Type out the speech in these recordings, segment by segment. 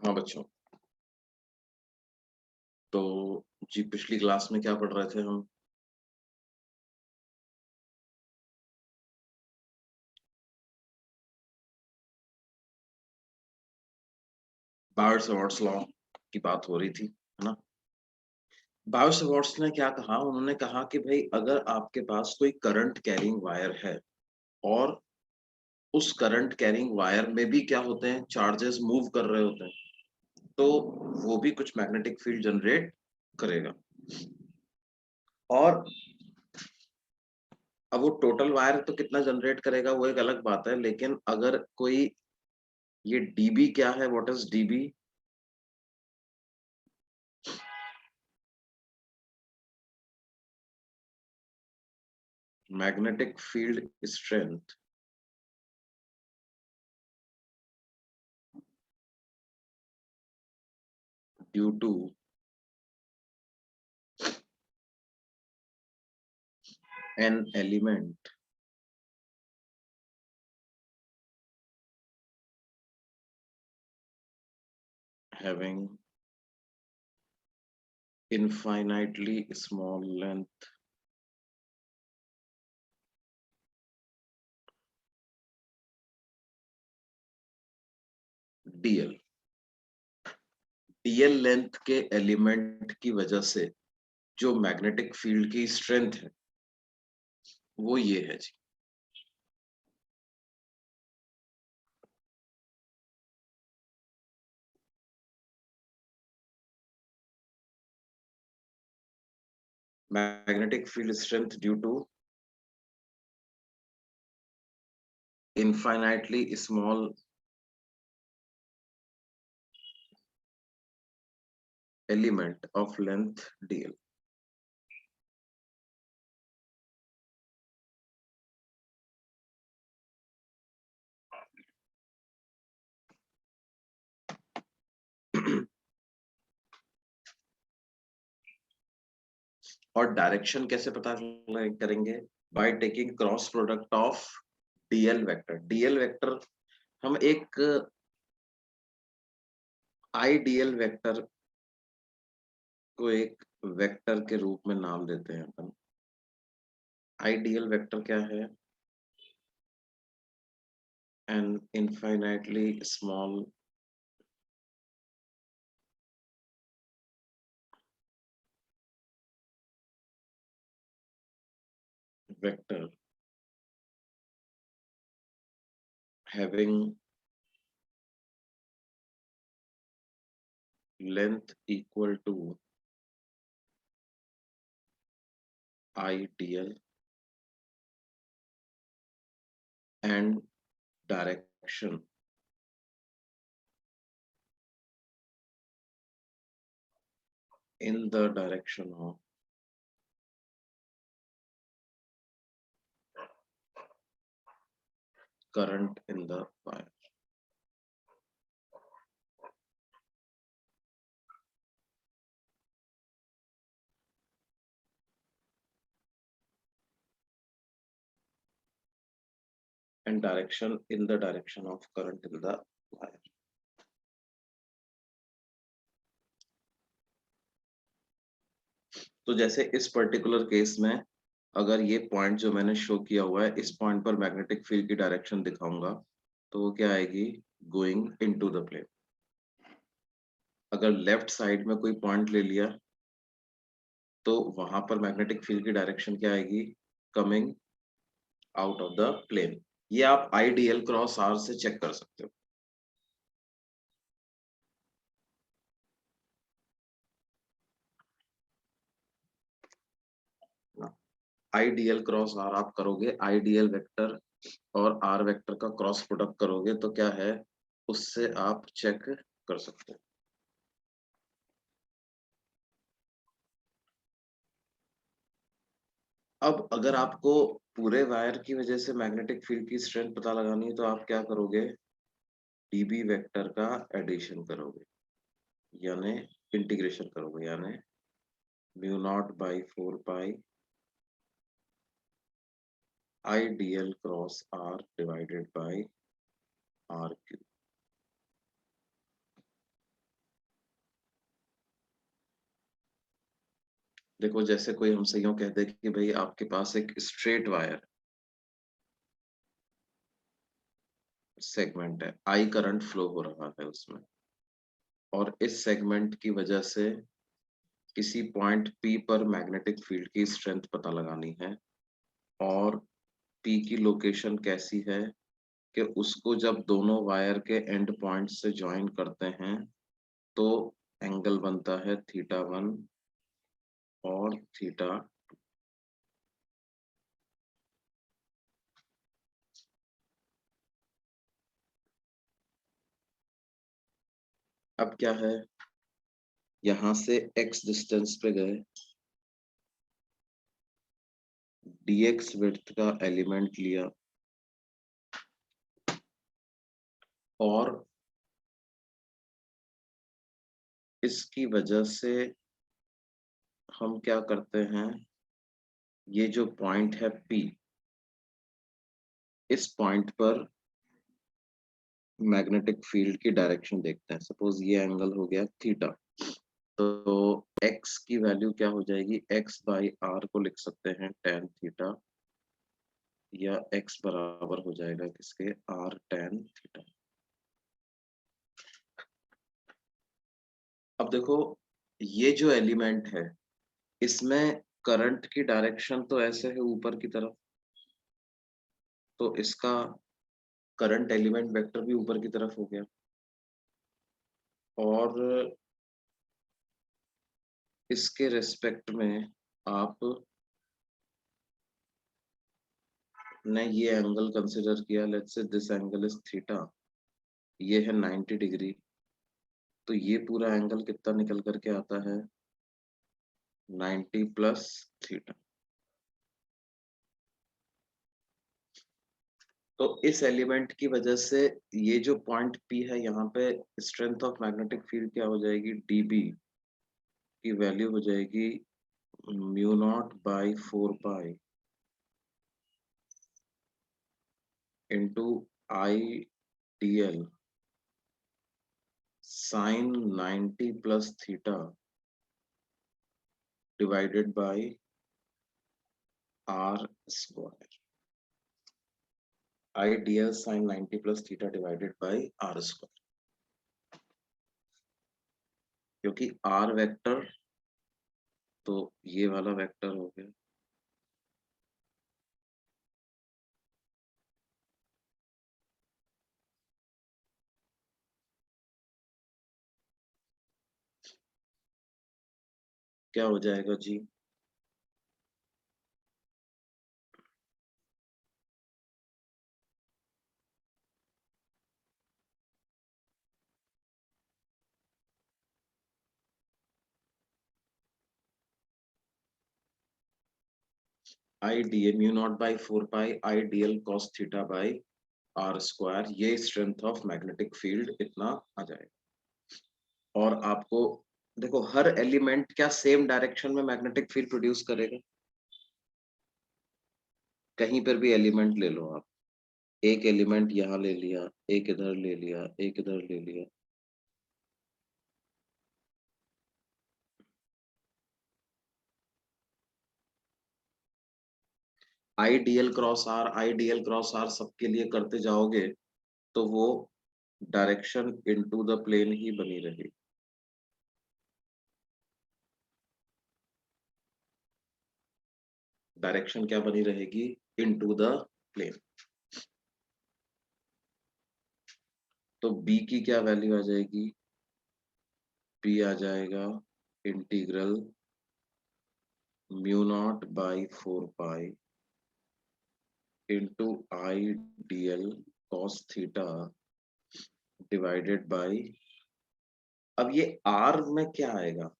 हाँ बच्चों, तो जी पिछली क्लास में क्या पढ़ रहे थे हम? बायर्स-सवार्ट्स लॉ की बात हो रही थी, है ना? बायर्स-सवार्ट्स ने क्या कहा? उन्होंने कहा कि भई अगर आपके पास कोई करंट कैरिंग वायर है और उस करंट कैरिंग वायर में भी क्या होते हैं, चार्जेस मूव कर रहे होते हैं, तो वो भी कुछ मैग्नेटिक फील्ड जनरेट करेगा। और अब वो टोटल वायर तो कितना जनरेट करेगा वो एक अलग बात है, लेकिन अगर कोई ये डीबी क्या है? What is DB? Magnetic field strength due to an element having infinitely small length dl dl length के एलिमेंट की वजह से जो मैग्नेटिक फील्ड की स्ट्रेंथ है वो ये है जी। Magnetic field strength due to infinitely small element of length dl। और डायरेक्शन कैसे पता करेंगे? By taking cross product of DL vector. DL vector हम एक आईडीएल वेक्टर को एक वेक्टर के रूप में नाम देते हैं अपन। आइडियल वेक्टर क्या है? An infinitely small vector having length equal to ideal and direction in the direction of current in the wire। And direction in the direction of current in the wire। तो जैसे इस particular case में अगर ये point जो मैंने show किया हुआ है, इस पॉइंट पर मैग्नेटिक फील्ड की डायरेक्शन दिखाऊंगा तो वो क्या आएगी? Going into the plane. अगर लेफ्ट साइड में कोई पॉइंट ले लिया तो वहां पर मैग्नेटिक फील्ड की डायरेक्शन क्या आएगी? Coming out of the plane. ये आप आईडीएल क्रॉस आर से चेक कर सकते हो। आईडीएल क्रॉस आर आप करोगे, आईडीएल वेक्टर और आर वेक्टर का क्रॉस प्रोडक्ट करोगे तो क्या है, उससे आप चेक कर सकते हो। अब अगर आपको पूरे वायर की वजह से मैग्नेटिक फील्ड की स्ट्रेंथ पता लगानी है तो आप क्या करोगे? डीबी वेक्टर का एडिशन करोगे, यानी इंटीग्रेशन करोगे, यानी mu naught by 4 pi IDL cross R divided by R cube. देखो जैसे कोई हमसे यूं कह दे कि भाई आपके पास एक स्ट्रेट वायर सेगमेंट है, आई करंट फ्लो हो रहा है उसमें, और इस सेगमेंट की वजह से किसी पॉइंट P पर मैग्नेटिक फील्ड की स्ट्रेंथ पता लगानी है, और P की लोकेशन कैसी है कि उसको जब दोनों वायर के एंड पॉइंट से ज्वाइन करते हैं तो एंगल बनता है θ1 और θ। अब क्या है, यहां से x डिस्टेंस पे गए, dx विड्थ का एलिमेंट लिया, और इसकी वजह से हम क्या करते हैं, ये जो पॉइंट है P, इस पॉइंट पर मैग्नेटिक फील्ड की डायरेक्शन देखते हैं। सपोज ये एंगल हो गया थीटा, तो x की वैल्यू क्या हो जाएगी, x बाई आर को लिख सकते हैं tan थीटा, या x बराबर हो जाएगा किसके, r tan थीटा। अब देखो ये जो एलिमेंट है इसमें करंट की डायरेक्शन तो ऐसे है ऊपर की तरफ, तो इसका करंट एलिमेंट वेक्टर भी ऊपर की तरफ हो गया, और इसके रेस्पेक्ट में आप ने ये एंगल कंसिडर किया, let's say this angle is theta, ये है 90 डिग्री, तो ये पूरा एंगल कितना निकल करके आता है, 90 प्लस थीटा। तो इस एलिमेंट की वजह से ये जो पॉइंट P है यहाँ पे स्ट्रेंथ ऑफ मैग्नेटिक फील्ड क्या हो जाएगी, dB की वैल्यू हो जाएगी mu naught by 4 pi into IDL sine 90 plus theta divided by R square. IDL sine 90 plus theta divided by R square, क्योंकि R वेक्टर तो ये वाला वेक्टर हो गया, क्या हो जाएगा जी, IDL mu naught by 4 pi IDL cos theta by R square, ये स्ट्रेंथ ऑफ मैग्नेटिक फील्ड इतना आ जाएगा। और आपको देखो हर एलिमेंट क्या सेम डायरेक्शन में मैग्नेटिक फील्ड प्रोड्यूस करेगा, कहीं पर भी एलिमेंट ले लो आप, एक एलिमेंट यहाँ ले लिया, एक इधर ले लिया, एक इधर ले लिया, आईडीएल क्रॉस आर सबके लिए करते जाओगे तो वो डायरेक्शन इनटू द प्लेन ही बनी रहेगी। डायरेक्शन क्या बनी रहेगी, इनटू द प्लेन। तो बी की क्या वैल्यू आ जाएगी, बी आ जाएगा integral mu naught by 4 pi into IDL cos theta divided by, अब ये आर में क्या आएगा,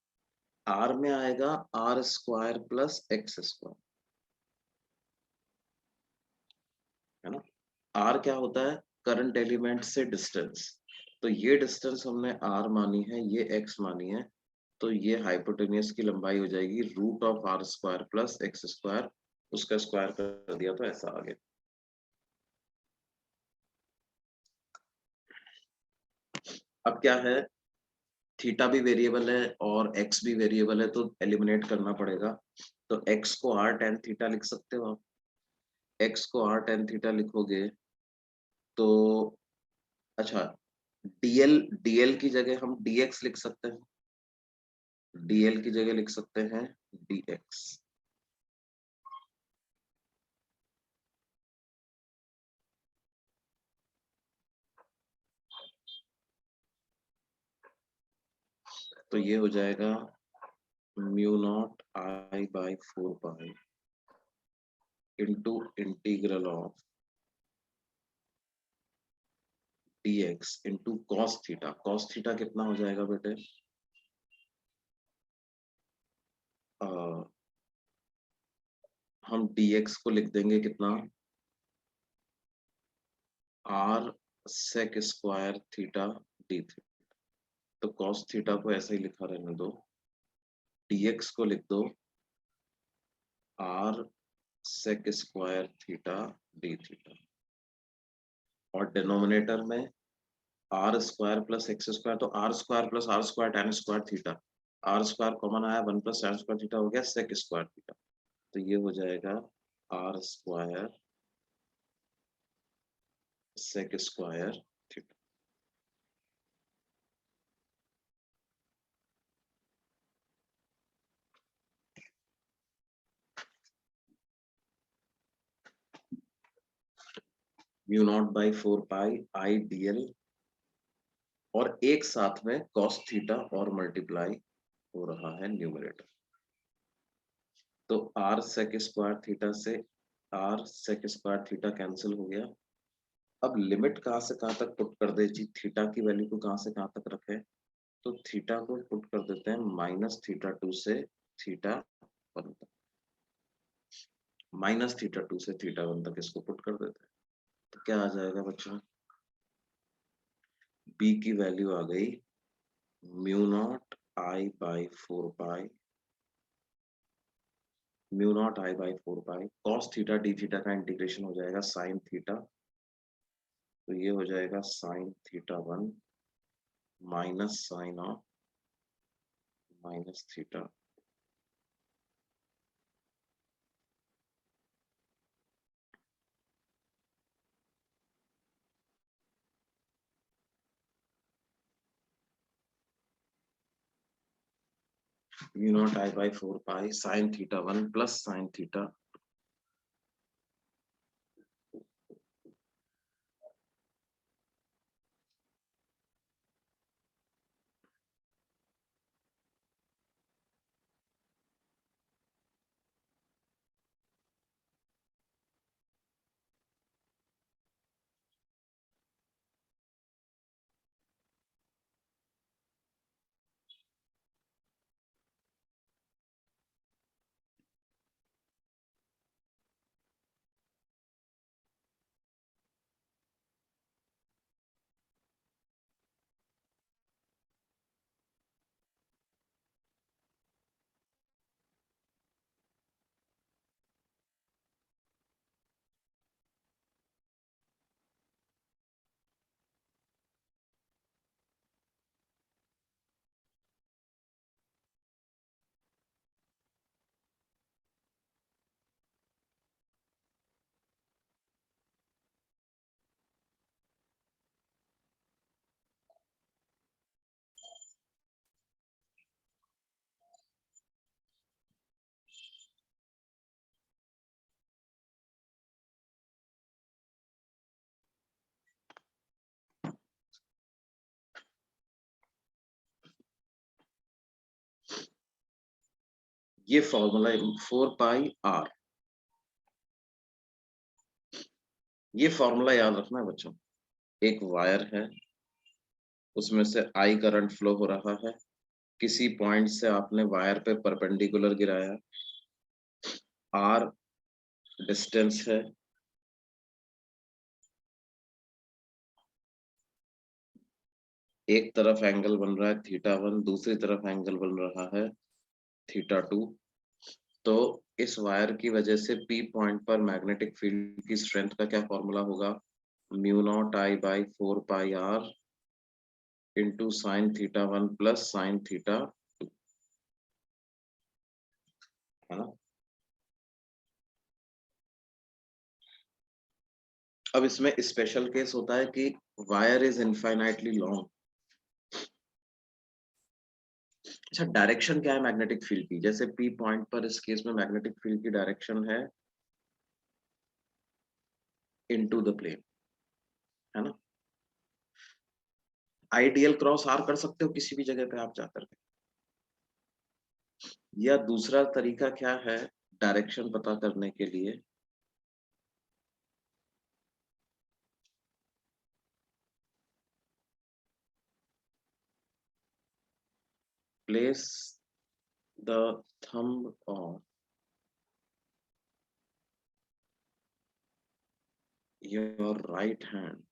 आर में आएगा R square plus X square, है ना। आर क्या होता है, करंट एलिमेंट से डिस्टेंस, तो ये डिस्टेंस हमने आर मानी है, ये एक्स मानी है, तो ये हाइपोटेनियस की लंबाई हो जाएगी root of R square plus X square, उसका स्क्वायर कर दिया तो ऐसा आ गया। अब क्या है, थीटा भी वेरिएबल है और एक्स भी वेरिएबल है, तो एलिमिनेट करना पड़ेगा। तो एक्स को आर टेन थीटा लिख सकते हो आप। एक्स को आर टेन थीटा लिखोगे तो अच्छा, डीएल डीएल की जगह हम डीएक्स लिख सकते हैं। डीएल की जगह लिख सकते हैं डीएक्स। तो ये हो जाएगा mu naught I by 4 pi into integral of dx into cos theta. Cos theta कितना हो जाएगा बेटे? हम dx को लिख देंगे कितना, r sec square theta D theta. तो कॉस थीटा को ऐसे ही लिखा रहने दो, dx को लिख दो r sec square theta D theta, और डिनोमिनेटर में R square plus X square, तो R square plus R square tan square theta, R square common आया, 1 प्लस टेन स्क्वायर थीटा हो गया सेक स्क्वायर थीटा। तो ये हो जाएगा R square sec square theta. Mu naught by 4 pi I DL, और एक साथ में कॉस थीटा और मल्टीप्लाई हो रहा है न्यूमरेटर। तो आर सेक स्क्वायर थीटा से R sec square theta cancel हो गया। अब लिमिट कहाँ से कहाँ तक पुट कर दे जी, थीटा की वैल्यू को कहाँ से कहाँ तक रखे? तो थीटा को पुट कर देते हैं माइनस थीटा टू से थीटा वन तक। माइनस थीटा टू से थीटा वन तक इसको पुट कर देते हैं। तो क्या आ जाएगा बच्चों? बी की वैल्यू आ गई mu naught I by 4 pi, mu naught I by 4 pi cos theta D theta का इंटीग्रेशन हो जाएगा साइन थीटा। तो ये हो जाएगा sine theta one minus sine of minus theta. Mu naught I by 4 pi sine theta one plus sine theta, ये formula 4 pi R, ये formula याद रखना है बच्चों। एक वायर है, उसमें से आई करंट फ्लो हो रहा है, किसी पॉइंट से आपने वायर पे परपेंडिकुलर गिराया, आर डिस्टेंस है, एक तरफ एंगल बन रहा है थीटा वन, दूसरी तरफ एंगल बन रहा है थीटा टू। तो इस वायर की वजह से पी पॉइंट पर मैग्नेटिक फील्ड की स्ट्रेंथ का क्या फॉर्मूला होगा? Mu naught I by 4 pi R into sine theta 1 plus sine theta 2, है ना। अब इसमें स्पेशल केस होता है कि वायर इज इनफाइनाइटली लॉन्ग। अच्छा, डायरेक्शन क्या है मैग्नेटिक फील्ड की? जैसे पी पॉइंट पर इस केस में मैग्नेटिक फील्ड की डायरेक्शन है इनटू द प्लेन, है ना। आइडियल क्रॉस आर कर सकते हो किसी भी जगह पे आप जाकर के, या दूसरा तरीका क्या है डायरेक्शन पता करने के लिए, place the thumb of your right hand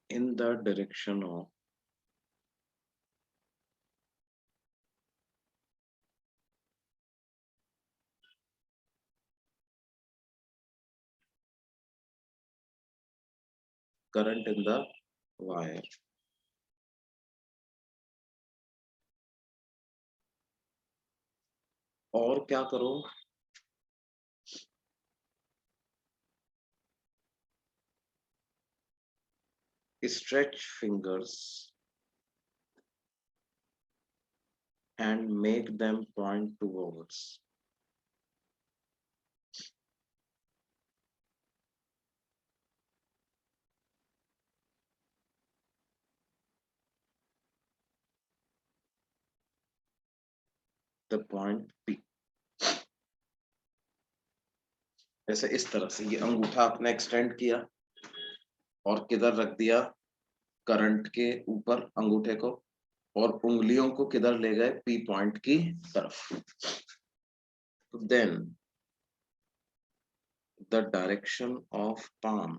in the direction of current in the wire। और क्या करो, stretch fingers and make them point towards the point P। जैसे इस तरह से ये अंगूठा आपने एक्सटेंड किया और किधर रख दिया, करंट के ऊपर अंगूठे को, और उंगलियों को किधर ले गए, पी पॉइंट की तरफ। तो then the direction of palm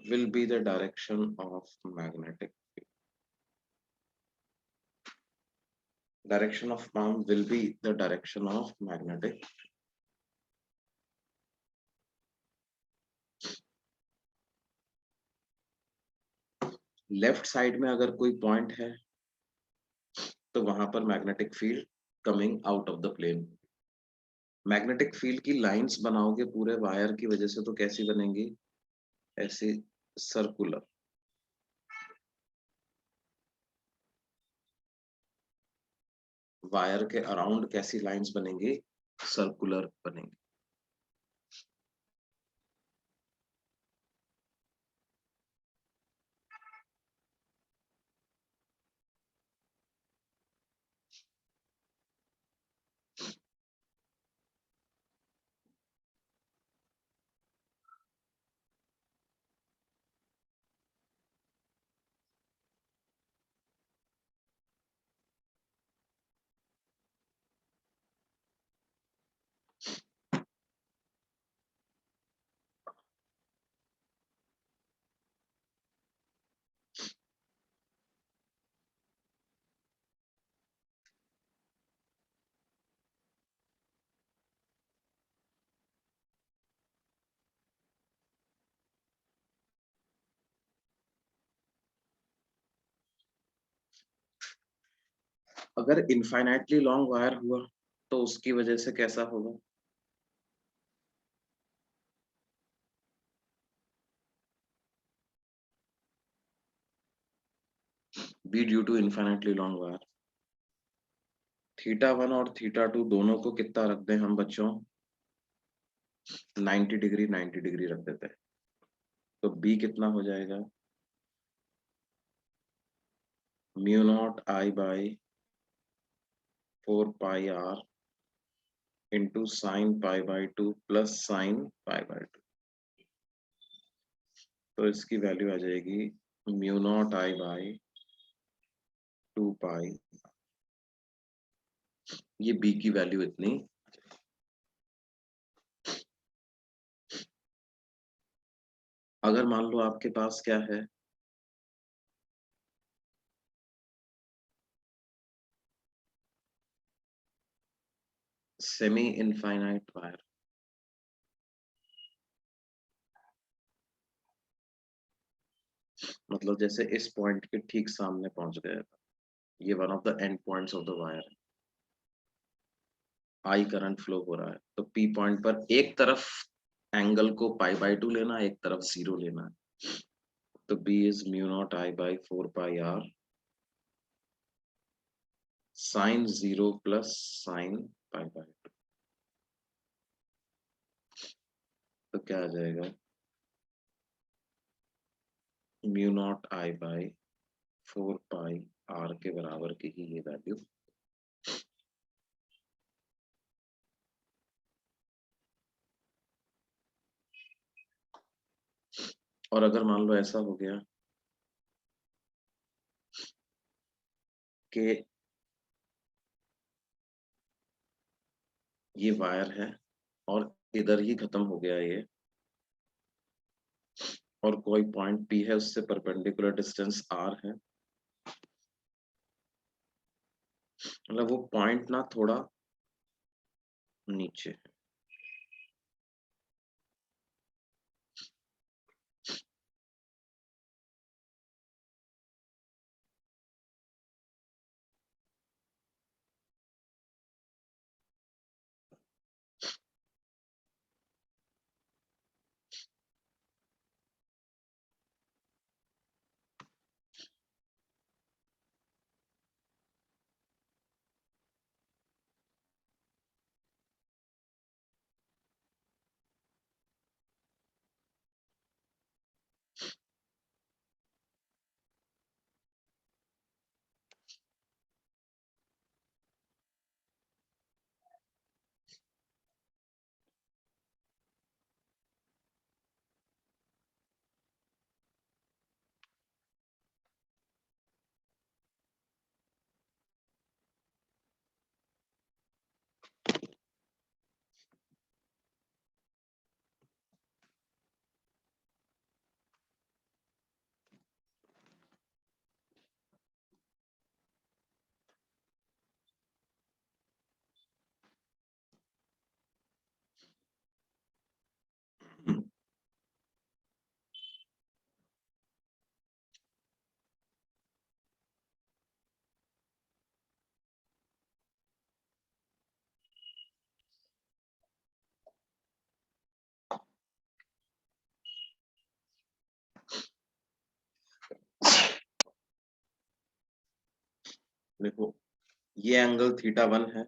will be the direction of magnetic field। Direction of palm will be the direction of magnetic। Left side में अगर कोई पॉइंट है तो वहां पर magnetic field coming out of the plane. Magnetic field की lines बनाओगे पूरे वायर की वजह से तो कैसी बनेंगी, ऐसी सर्कुलर। वायर के अराउंड कैसी लाइंस बनेंगी, सर्कुलर बनेंगी। अगर इनफाइनाइटली लॉन्ग वायर हुआ तो उसकी वजह से कैसा होगा, B due to infinitely long wire. Theta 1 और थीटा 2 दोनों को कितना रख दें हम बच्चों, 90 डिग्री 90 डिग्री रख देते हैं, तो बी कितना हो जाएगा, mu naught I by 4 pi R into sine pi by 2 plus sine pi by 2। तो इसकी वैल्यू आ जाएगी mu naught I by 2 pi, ये बी की वैल्यू इतनी। अगर मान लो आपके पास क्या है, सेमी इनफाइनाइट वायर, मतलब जैसे इस पॉइंट के ठीक सामने पहुंच गया था, ये one of the end points of the wire है, आई करंट फ्लो हो रहा है, तो पी पॉइंट पर एक तरफ एंगल को π/2 लेना, एक तरफ 0 लेना है, तो B is mu naught I by 4πr sine 0 plus sine π/2, तो क्या आ जाएगा, mu naught I by 4πr के बराबर की ही ये वैल्यू। और अगर मान लो ऐसा हो गया कि ये वायर है और इधर ही खत्म हो गया ये, और कोई पॉइंट पी है उससे परपेंडिकुलर डिस्टेंस आर है, मतलब वो पॉइंट ना थोड़ा नीचे है, देखो ये एंगल θ1 है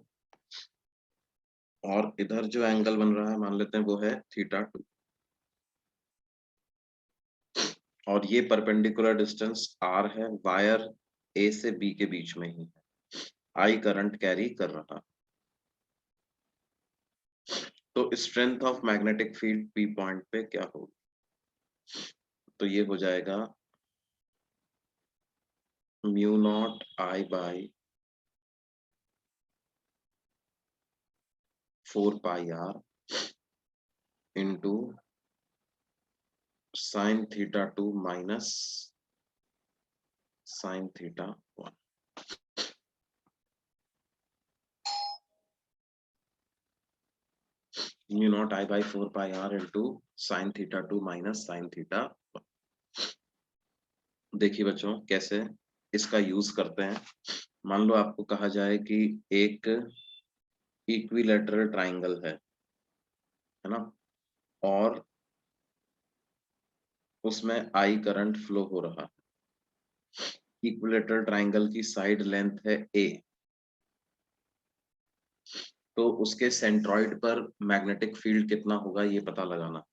और इधर जो एंगल बन रहा है मान लेते हैं वो है θ2, और ये परपेंडिकुलर डिस्टेंस r है, वायर ए से बी के बीच में ही है, आई करंट कैरी कर रहा, तो strength of magnetic field P point पे क्या होगी, तो ये हो जाएगा mu naught I by 4πr into sine θ2 minus sine θ1, mu naught I by 4πr into sine θ2 minus sine θ1। देखिए बच्चों कैसे इसका यूज करते हैं। मान लो आपको कहा जाए कि एक इक्विलैटरल ट्राइंगल है ना, और उसमें आई करंट फ्लो हो रहा है, इक्विलैटरल ट्राइंगल की साइड लेंथ है ए, तो उसके सेंट्रॉइड पर मैग्नेटिक फील्ड कितना होगा ये पता लगाना।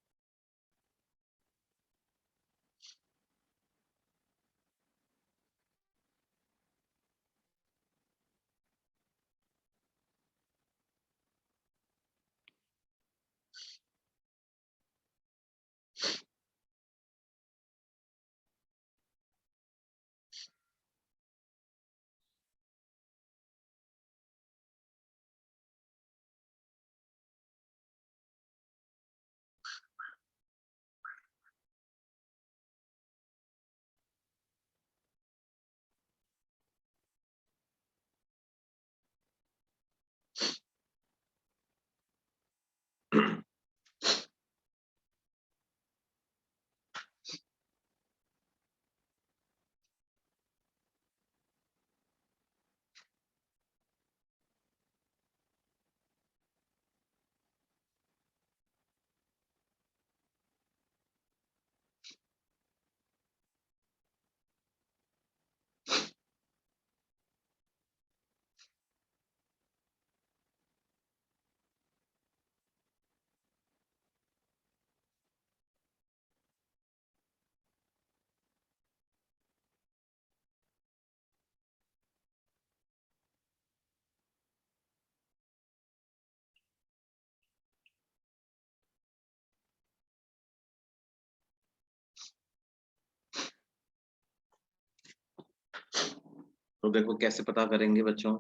तो देखो कैसे पता करेंगे बच्चों।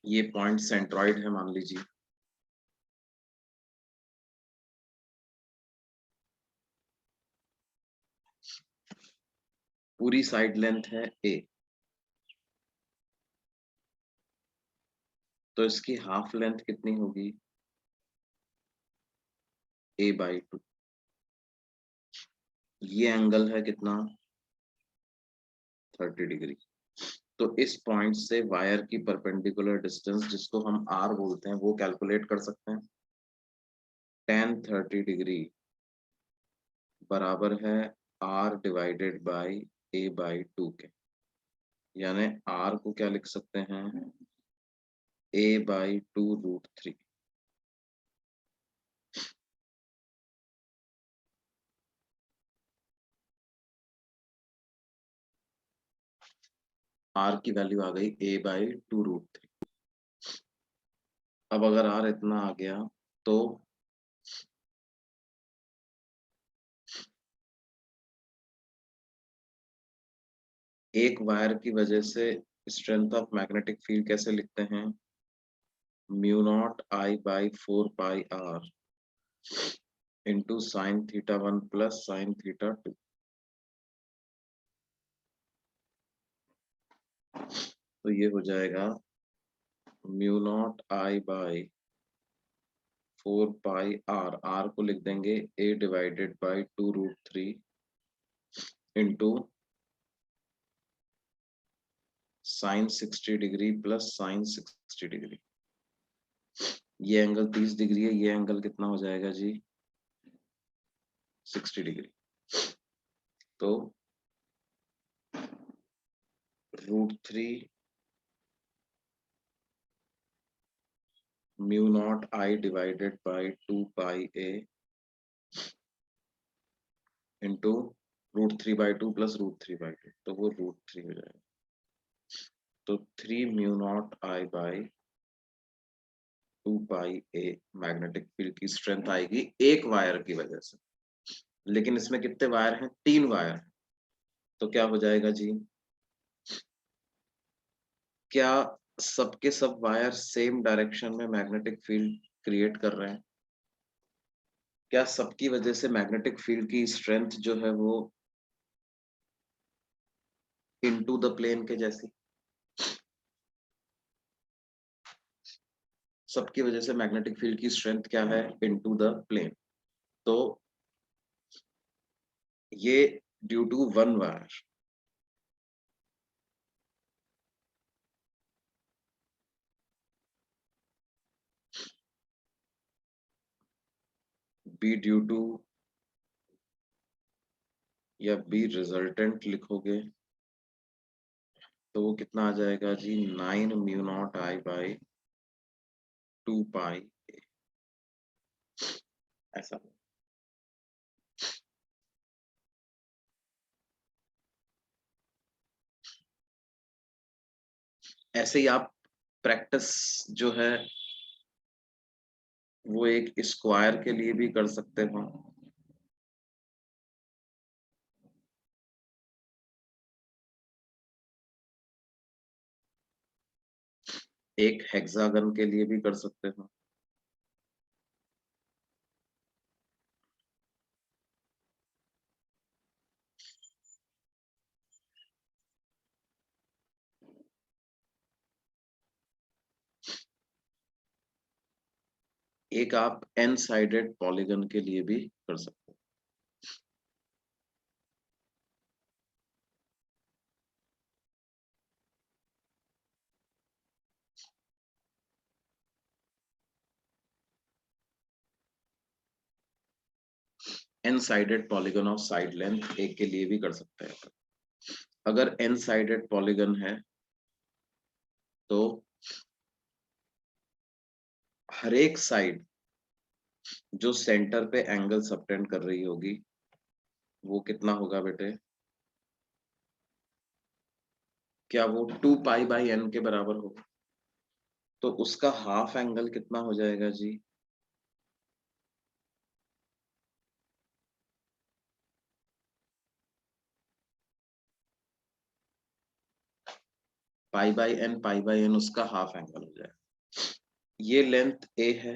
ये पॉइंट सेंट्रॉइड है मान लीजिए, पूरी साइड लेंथ है ए, तो इसकी हाफ लेंथ कितनी होगी, a/2। ये एंगल है कितना, 30 डिग्री। तो इस पॉइंट से वायर की परपेंडिकुलर डिस्टेंस, जिसको हम आर बोलते हैं, वो कैलकुलेट कर सकते हैं। tan 30 डिग्री बराबर है आर डिवाइडेड बाई a/2 के, यानी आर को क्या लिख सकते हैं, a/2√3। आर की वैल्यू आ गई a/2√3। अब अगर आर इतना आ गया तो एक वायर की वजह से स्ट्रेंथ ऑफ मैग्नेटिक फील्ड कैसे लिखते हैं, μ0I/4πr into sin θ1 plus sin θ2। तो ये हो जाएगा μ0I/4πr, आर को लिख देंगे a/2√3 into sin 60 degree plus sin 60 degree. ये एंगल 30 डिग्री है, ये एंगल कितना हो जाएगा जी, 60 डिग्री। तो √3 μ0I divided by 2πa into √3/2 plus √3/2, तो वो √3 हो जाएगा। तो 3μ0I/2πa मैग्नेटिक फील्ड की स्ट्रेंथ आएगी एक वायर की वजह से। लेकिन इसमें कितने वायर हैं, 3 वायर। तो क्या हो जाएगा जी, क्या सबके सब वायर सेम डायरेक्शन में मैग्नेटिक फील्ड क्रिएट कर रहे हैं, क्या सबकी वजह से मैग्नेटिक फील्ड की स्ट्रेंथ जो है वो इनटू द प्लेन के जैसी, सबकी वजह से मैग्नेटिक फील्ड की स्ट्रेंथ क्या है, इनटू द प्लेन। तो ये due to one wire. B due to या बी रिजल्टेंट लिखोगे तो वो कितना आ जाएगा जी, 9μ0I/2π, ऐसा। ऐसे ही आप प्रैक्टिस जो है वो एक स्क्वायर के लिए भी कर सकते हो, एक हेक्सागन के लिए भी कर सकते हो। एक आप एन साइडेड पॉलीगन के लिए भी कर सकते हो। N sided polygon of side length एक के लिए भी कर सकते हैं। अगर एन साइडेड पॉलीगन है तो हर एक साइड जो सेंटर पे एंगल सबटेंड कर रही होगी वो कितना होगा बेटे, क्या वो 2π/n के बराबर होगा। तो उसका हाफ एंगल कितना हो जाएगा जी, पाई बाई एन उसका हाफ एंगल हो जाएगा। ये लेंथ ए है,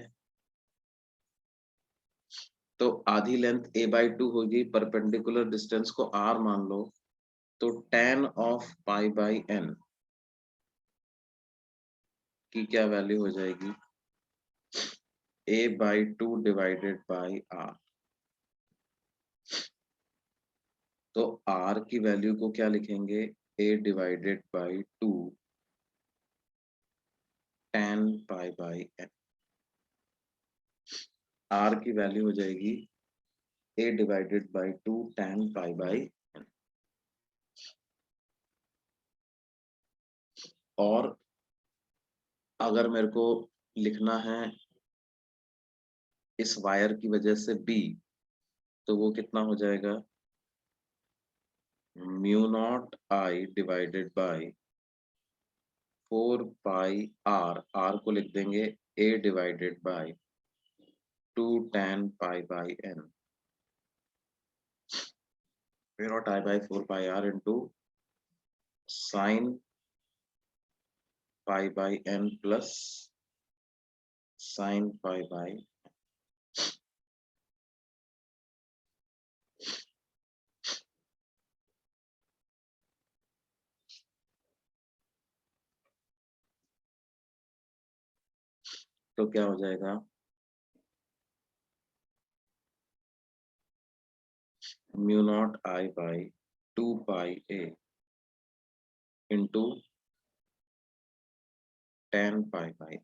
तो आधी लेंथ a/2 होगी, परपेंडिकुलर डिस्टेंस को r मान लो, तो tan of pi by N की क्या वैल्यू हो जाएगी, a/2 डिवाइडेड बाई r। तो r की वैल्यू को क्या लिखेंगे, a divided by 2 tan pi by N. r की वैल्यू हो जाएगी a divided by 2 tan pi by N. और अगर मेरे को लिखना है इस वायर की वजह से b, तो वो कितना हो जाएगा, mu naught I divided by 4 pi r को लिख देंगे a divided by 2 tan pi by n, mu naught I by 4 pi r into sine pi by n plus sine pi by. तो क्या हो जाएगा, mu naught I by 2 pi a into tan pi by.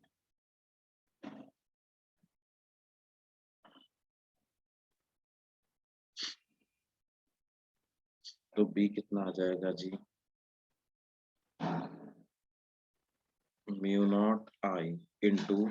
तो b कितना आ जाएगा जी, mu naught I into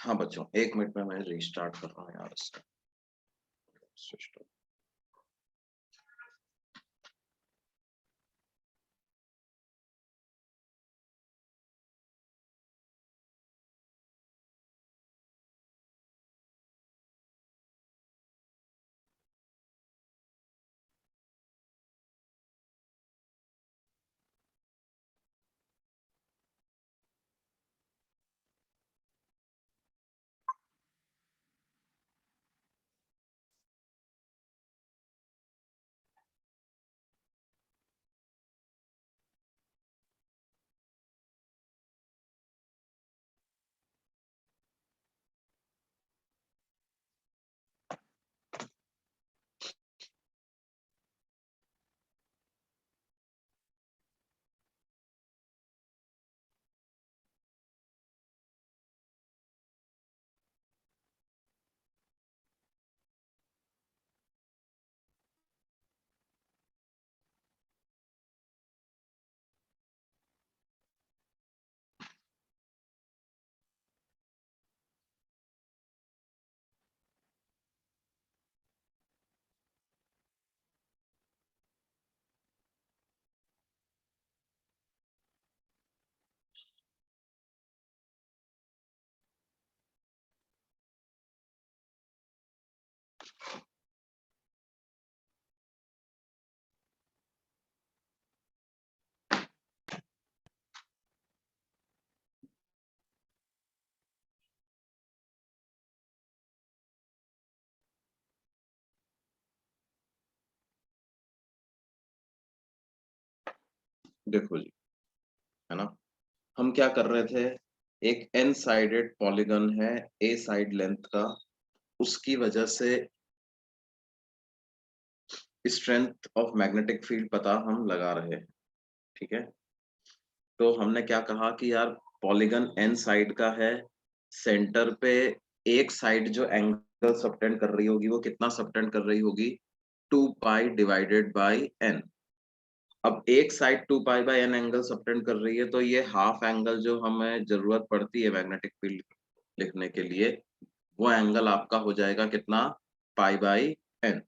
हाँ बच्चों, 1 मिनट में मैं रीस्टार्ट कर रहा हूँ यार इसका सिस्टम। देखो जी, है ना, हम क्या कर रहे थे, एक एन साइडेड पॉलीगन है ए साइड लेंथ का, उसकी वजह से स्ट्रेंथ ऑफ मैग्नेटिक फील्ड पता हम लगा रहे हैं। ठीक है, तो हमने क्या कहा कि यार पॉलीगन एन साइड का है, सेंटर पे एक साइड जो एंगल सबटेंड कर रही होगी वो कितना सबटेंड कर रही होगी, 2 पाई डिवाइडेड बाय एन। अब एक side 2 pi by N angle subtend कर रही है, तो ये हाफ एंगल जो हमें जरूरत पड़ती है मैग्नेटिक फील्ड लिखने के लिए, वो एंगल आपका हो जाएगा कितना, पाई बाय एन।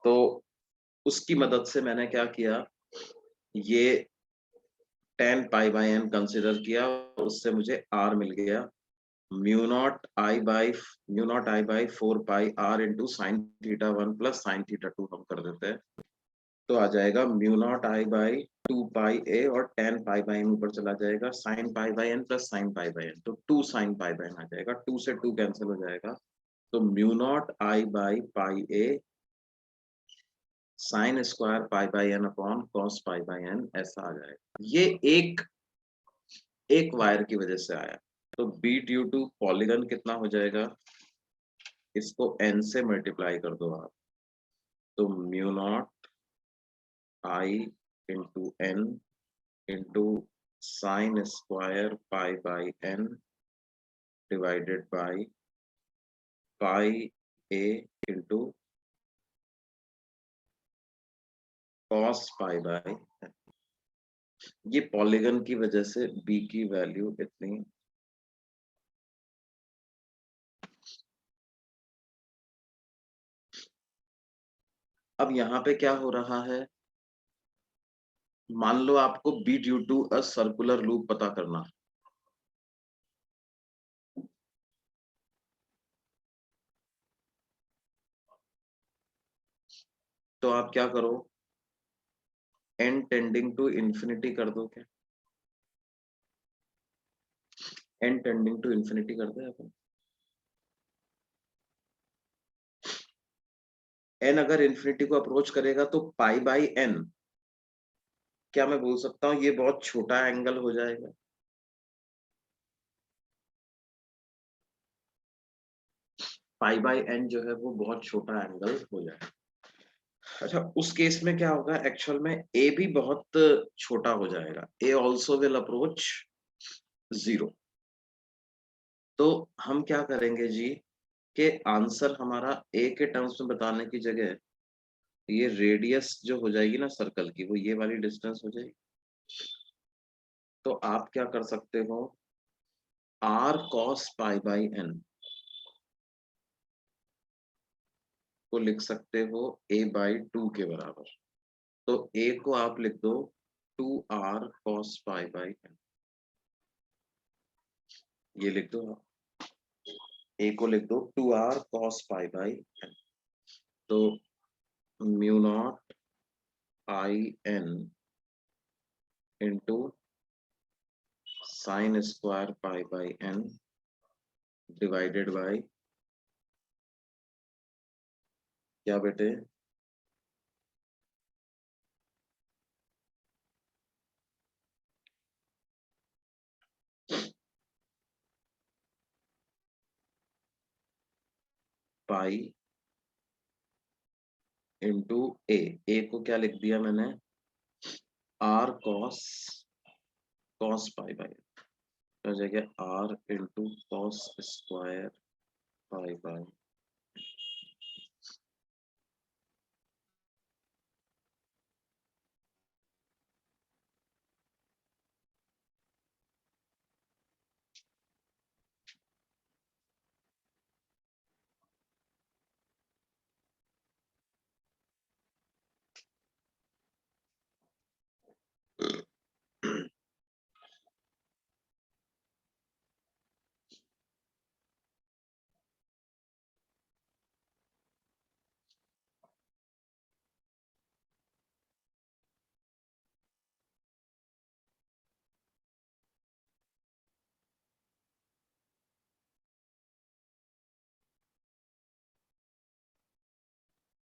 तो उसकी मदद से मैंने क्या किया, ये 10 पाई बाय एन कंसिडर किया, उससे मुझे आर मिल गया, mu naught I by 4 pi R into sine theta 1 plus sine theta 2 हम कर देते हैं, तो आ जाएगा mu naught I by 2 pi A, और 10 पाई बाई एन ऊपर चला जाएगा, sine pi by N plus sine pi by N, तो 2 साइन पाई बाई एन आ जाएगा, 2 से 2 कैंसिल हो जाएगा, तो mu naught I by pi A sine square pi by N upon cos pi by N, ऐसा आ जाएगा। ये एक वायर की वजह से आया। तो बी ड्यू टू पॉलीगन कितना हो जाएगा, इसको एन से मल्टीप्लाई कर दो आप, तो mu naught I into N into sine square pi by N divided by pi A into cos pi by, ये पॉलीगन की वजह से बी की वैल्यू इतनी। अब यहाँ पे क्या हो रहा है, मान लो आपको B due to a circular loop पता करना है, तो आप क्या करो, एन टेंडिंग टू इंफिनिटी कर दो, क्या एन टेंडिंग टू इंफिनिटी कर दे अपन, एन अगर इंफिनिटी को अप्रोच करेगा तो पाई बाई एन, क्या मैं बोल सकता हूँ ये बहुत छोटा एंगल हो जाएगा, पाई बाई एन जो है वो बहुत छोटा एंगल हो जाएगा। अच्छा, उस केस में क्या होगा, एक्चुअल में ए भी बहुत छोटा हो जाएगा, ए ऑल्सो विल अप्रोच जीरो। तो हम क्या करेंगे जी, कि आंसर हमारा ए के टर्म्स में बताने की जगह ये रेडियस जो हो जाएगी ना सर्कल की, वो ये वाली डिस्टेंस हो जाएगी। तो आप क्या कर सकते हो, R cos pi by N को लिख सकते हो a बाई 2 के बराबर। तो a को आप लिख दो 2r cos pi by N, ये लिख दो आप। a को लिख दो 2r cos pi by N. तो mu naught I N into sine square pi by N divided by क्या बेटे, पाई इंटू ए को क्या लिख दिया मैंने, R cos cos pi by, हो जाएगा R into cos square pi by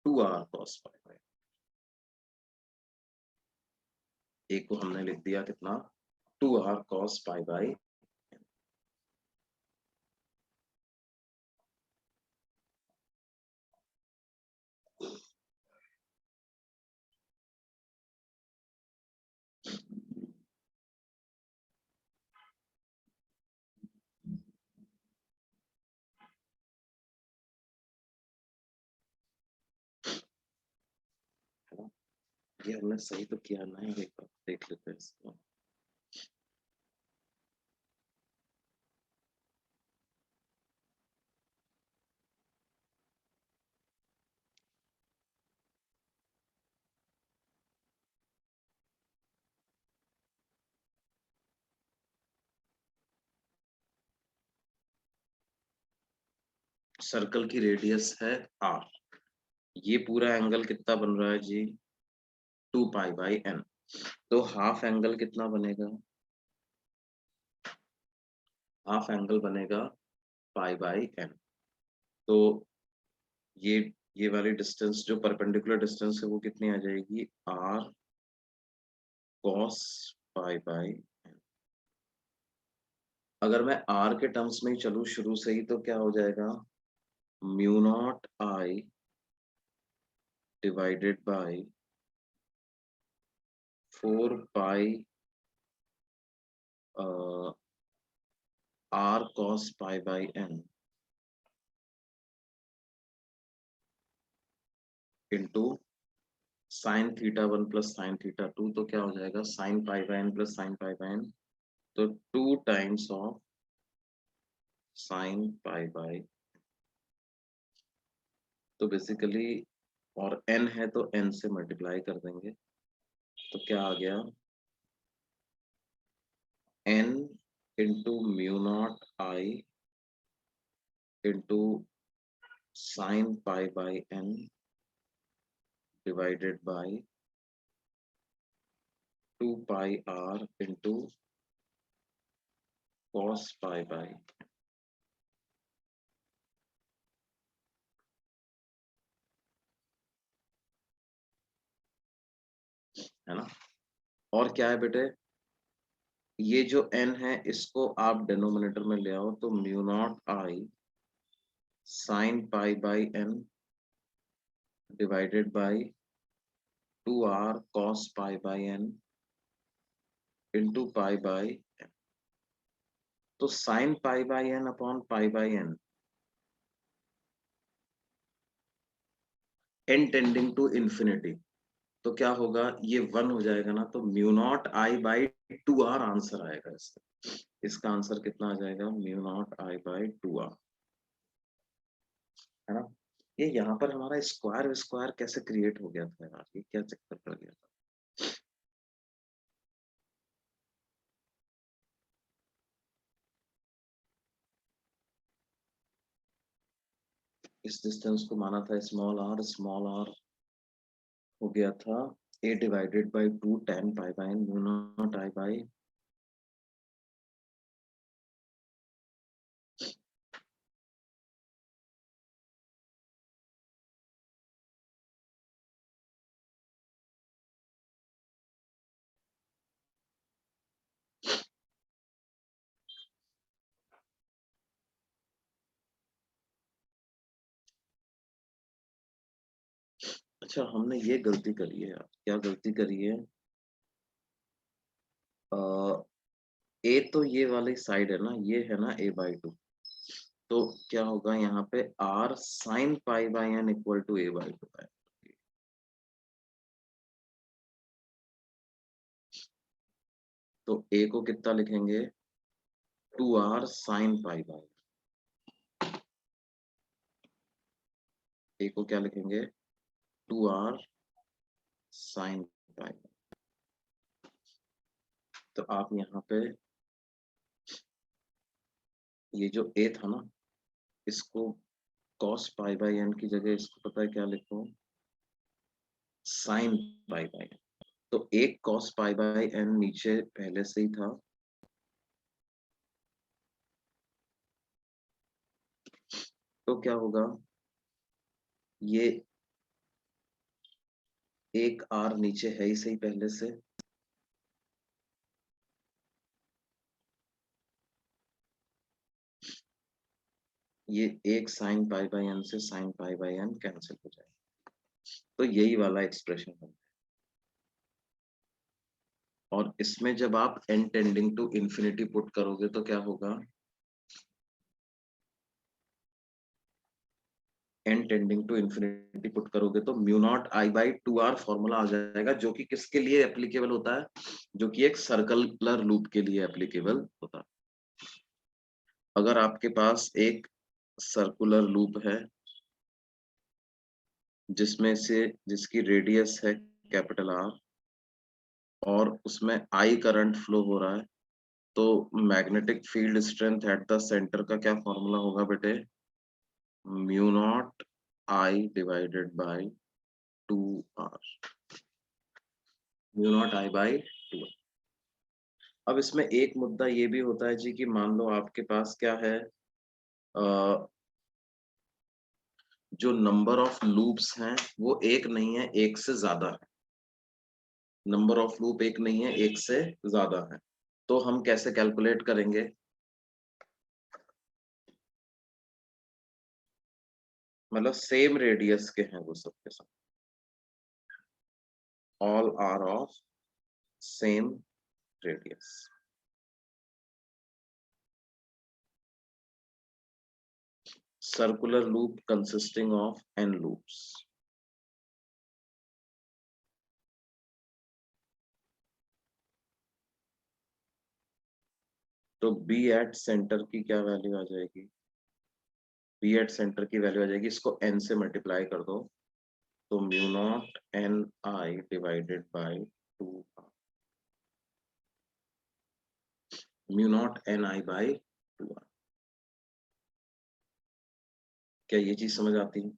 2r cos pi by, A को हमने लिख दिया कितना, 2r cos पाई बाई। ये हमने सही तो किया नहीं, एक बार देख लेते हैं इसको। सर्कल की रेडियस है r, ये पूरा एंगल कितना बन रहा है जी, 2 पाई बाई एन। तो हाफ एंगल कितना बनेगा, हाफ एंगल बनेगा पाई बाई एन। तो ये ये वाली डिस्टेंस जो परपेंडिकुलर डिस्टेंस है वो कितनी आ जाएगी, r cos pi by N. अगर मैं r के टर्म्स में ही चलूं शुरू से ही तो क्या हो जाएगा, mu naught I divided by 4 pi r cos pi by N into sine theta 1 plus sine theta 2, तो क्या हो जाएगा sine pi by N plus sine pi by N, तो 2 times of sine pi by. तो basically और n है तो n से मल्टीप्लाई कर देंगे, तो क्या आ गया, n into mu naught I into sine pi by N divided by 2 pi r into cos pi by, है ना। और क्या है बेटे, ये जो n है इसको आप डिनोमिनेटर में ले आओ, तो mu naught I sine pi by N divided by 2r cos pi by N into pi by, तो sine pi by N upon pi by N, N tending to infinity, तो क्या होगा, ये 1 हो जाएगा ना, तो mu naught I by 2r answer आएगा इसका। इसका आंसर कितना आ जाएगा, mu naught I by 2r, है ना। ये यहाँ पर हमारा स्क्वायर स्क्वायर कैसे क्रिएट हो गया था यार, ये क्या चक्कर पड़ गया था। इस डिस्टेंस को माना था स्मॉल आर हो गया था a divided by 2 tan pi by n mu naught I by, अच्छा हमने ये गलती करी है यार, क्या गलती करी है, ए तो ये वाली साइड है ना, ये है ना a बाई 2, तो क्या होगा यहाँ पे r sine pi by n equal to a by 2 है। तो a को कितना लिखेंगे, 2r sign pi by, a को क्या लिखेंगे, 2r साइन पाई। तो आप यहाँ पे ये जो a था ना, इसको cos पाई बाई n की जगह इसको पता है क्या लिखो, साइन पाई बाई n। तो एक cos पाई बाई n नीचे पहले से ही था, तो क्या होगा, ये एक r नीचे है ही सही पहले से, ये एक साइन पाई बाई n से sign pi by n cancel हो जाएगा, तो यही वाला एक्सप्रेशन है। और इसमें जब आप n tending to infinity put करोगे तो क्या होगा, n tending to infinity put करोगे तो mu naught I by 2r formula आ जाएगा, जो कि किसके लिए एप्लीकेबल होता है, जो कि एक सर्कुलर लूप के लिए एप्लीकेबल होता है। अगर आपके पास एक सर्कुलर लूप है जिसमें से जिसकी रेडियस है कैपिटल R और उसमें I करंट फ्लो हो रहा है, तो magnetic field strength at the centre का क्या फॉर्मूला होगा बेटे, mu naught I divided by 2r, mu naught I by 2। अब इसमें एक मुद्दा ये भी होता है जी कि मान लो आपके पास क्या है, जो नंबर ऑफ लूप्स हैं वो एक नहीं है, एक से ज्यादा है। नंबर ऑफ लूप एक नहीं है, एक से ज्यादा है। तो हम कैसे कैलकुलेट करेंगे, मतलब सेम रेडियस के हैं वो सबके सब, all are of same radius. Circular loop consisting of n loops. तो बी एट सेंटर की क्या वैल्यू आ जाएगी, बी एट सेंटर की वैल्यू आ जाएगी, इसको n से मल्टीप्लाई कर दो, तो mu naught n I divided by 2, mu naught n I by 2। क्या ये चीज समझ आती है।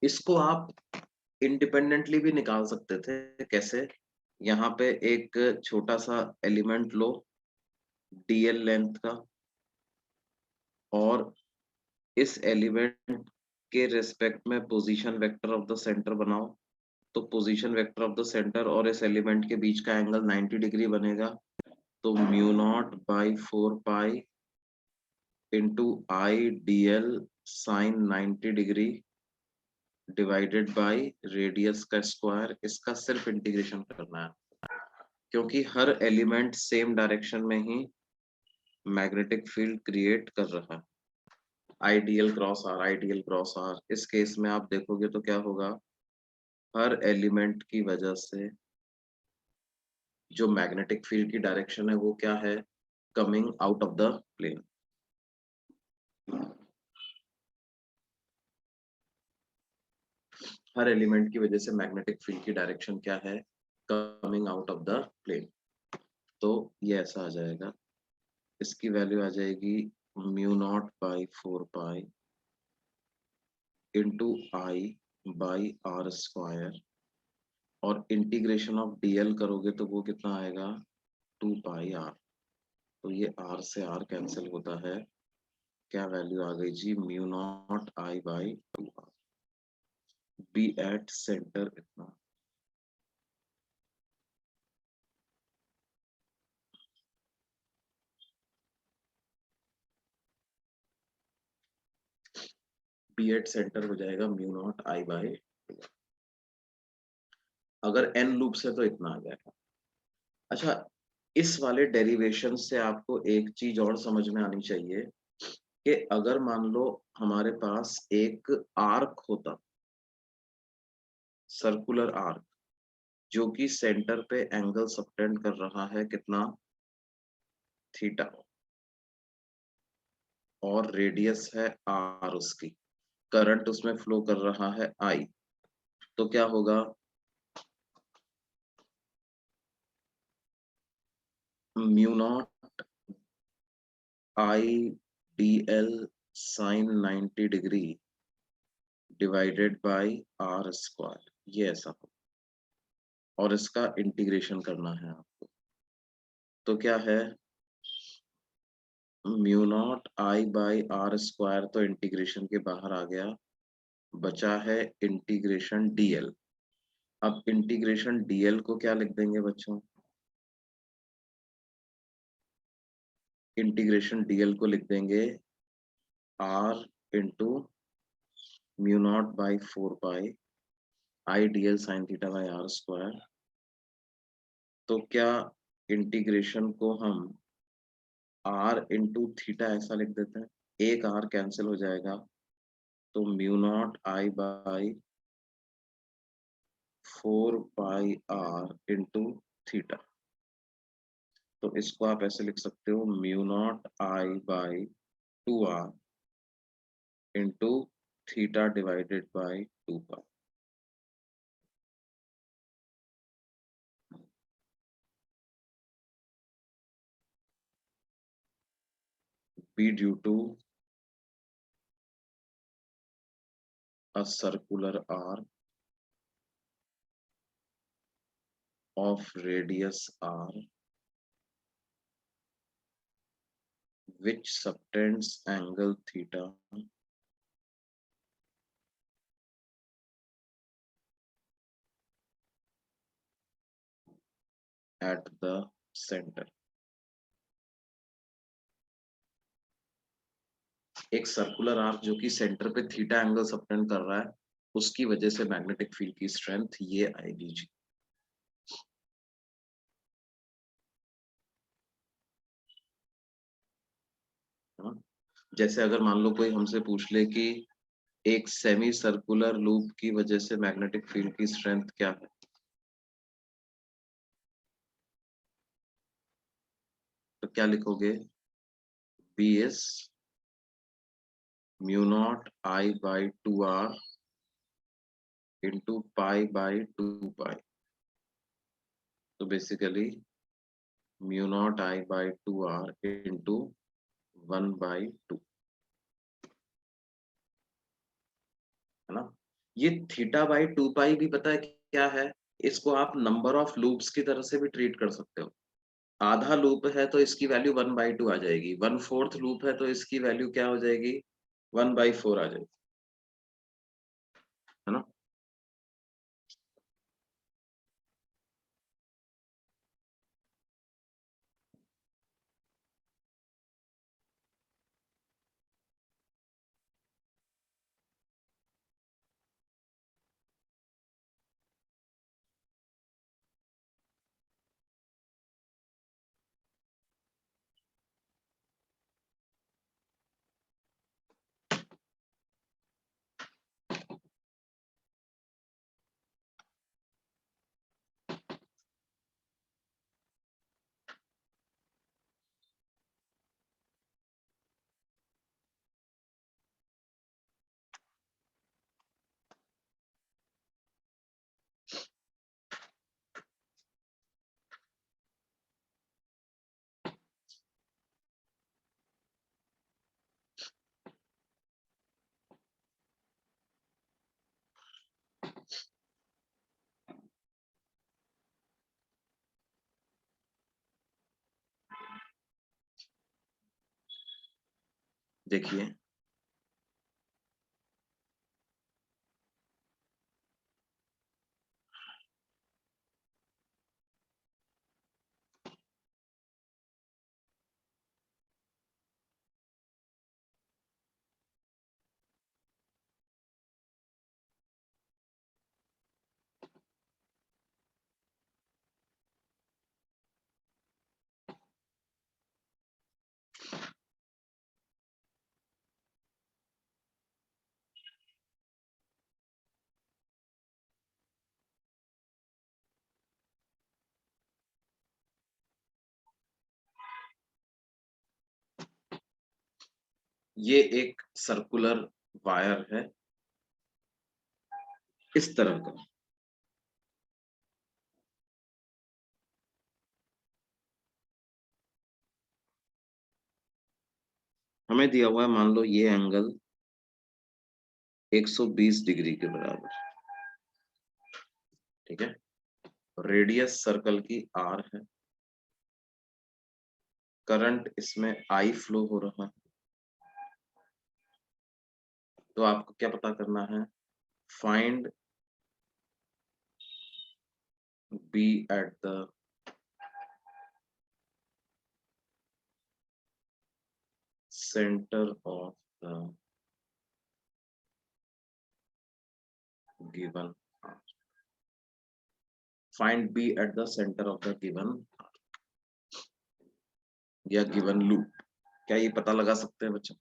इसको आप इंडिपेंडेंटली भी निकाल सकते थे, कैसे, यहाँ पे एक छोटा सा एलिमेंट लो डीएल लेंथ का, और इस एलिमेंट के रेस्पेक्ट में position vector of the centre बनाओ, तो position vector of the centre और इस एलिमेंट के बीच का एंगल 90 डिग्री बनेगा, तो mu naught by 4 pi into I D L sine 90 degree divided by radius का स्क्वायर, इसका सिर्फ इंटीग्रेशन करना है क्योंकि हर एलिमेंट सेम डायरेक्शन में ही मैग्नेटिक फील्ड क्रिएट कर रहा है। IDL cross R, IDL cross R, इस केस में आप देखोगे तो क्या होगा, हर एलिमेंट की वजह से जो मैग्नेटिक फील्ड की डायरेक्शन है वो क्या है, coming out of the plane. हर एलिमेंट की वजह से मैग्नेटिक फील्ड की डायरेक्शन क्या है, coming out of the plane. तो ये ऐसा आ जाएगा, इसकी वैल्यू आ जाएगी mu naught by 4 pi into I by R square, और इंटीग्रेशन ऑफ डीएल करोगे तो वो कितना आएगा, 2 पाई आर। तो ये आर से आर कैंसिल होता है, क्या वैल्यू आ गई जी, mu naught I by 2 R. B at centre इतना। बी एट सेंटर हो जाएगा म्यू नॉट आई बाई, अगर एन लूप्स है तो इतना आ जाएगा। अच्छा, इस वाले डेरिवेशन से आपको एक चीज और समझ में आनी चाहिए कि अगर मान लो हमारे पास एक आर्क होता, सर्कुलर आर्क, जो कि सेंटर पे एंगल सबटेंड कर रहा है कितना, थीटा, और रेडियस है आर उसकी, करंट उसमें फ्लो कर रहा है आई, तो क्या होगा, mu naught I D L sine 90 degree divided by R square, ये ऐसा हो, और इसका इंटीग्रेशन करना है आपको, तो क्या है, mu naught I by R square, तो इंटीग्रेशन के बाहर आ गया, बचा है इंटीग्रेशन डीएल। अब इंटीग्रेशन डीएल को क्या लिख देंगे बच्चों, इंटीग्रेशन डीएल को लिख देंगे R into mu naught by 4 pi I DL sine theta by R square. तो क्या इंटीग्रेशन को हम आर इंटू थीटा ऐसा लिख देते हैं, एक आर कैंसिल हो जाएगा, तो mu naught I by 4 pi R into theta. तो इसको आप ऐसे लिख सकते हो, mu naught I by 2 R into theta divided by 2 pi. B due to a circular arc of radius r which subtends angle theta at the center। एक circular arc जो कि सेंटर पे थीटा एंगल सबटेंड कर रहा है, उसकी वजह से मैग्नेटिक फील्ड की स्ट्रेंथ ये आएगी जी। हाँ? जैसे अगर मान लो कोई हमसे पूछ ले कि एक सेमी सर्कुलर लूप की वजह से मैग्नेटिक फील्ड की स्ट्रेंथ क्या है, तो क्या लिखोगे, B is mu naught I by 2 R into pi by 2 pi. तो basically mu naught I by 2 R into 1/2, है ना। ये थीटा बाई 2 पाई भी पता है क्या है, इसको आप नंबर ऑफ लूप्स की तरह से भी ट्रीट कर सकते हो। आधा लूप है तो इसकी वैल्यू 1/2 आ जाएगी, 1/4 लूप है तो इसकी वैल्यू क्या हो जाएगी, 1/4 आ जाएगी, है ना। देखिए ये एक सर्कुलर वायर है इस तरह का, हमें दिया हुआ है मान लो ये एंगल 120 डिग्री के बराबर, ठीक है। रेडियस सर्कल की आर है, करंट इसमें आई फ्लो हो रहा है, तो आपको क्या पता करना है, find B at the center of the given arc. Find B at the center of the given arc या given loop। क्या ये पता लगा सकते हैं बच्चों?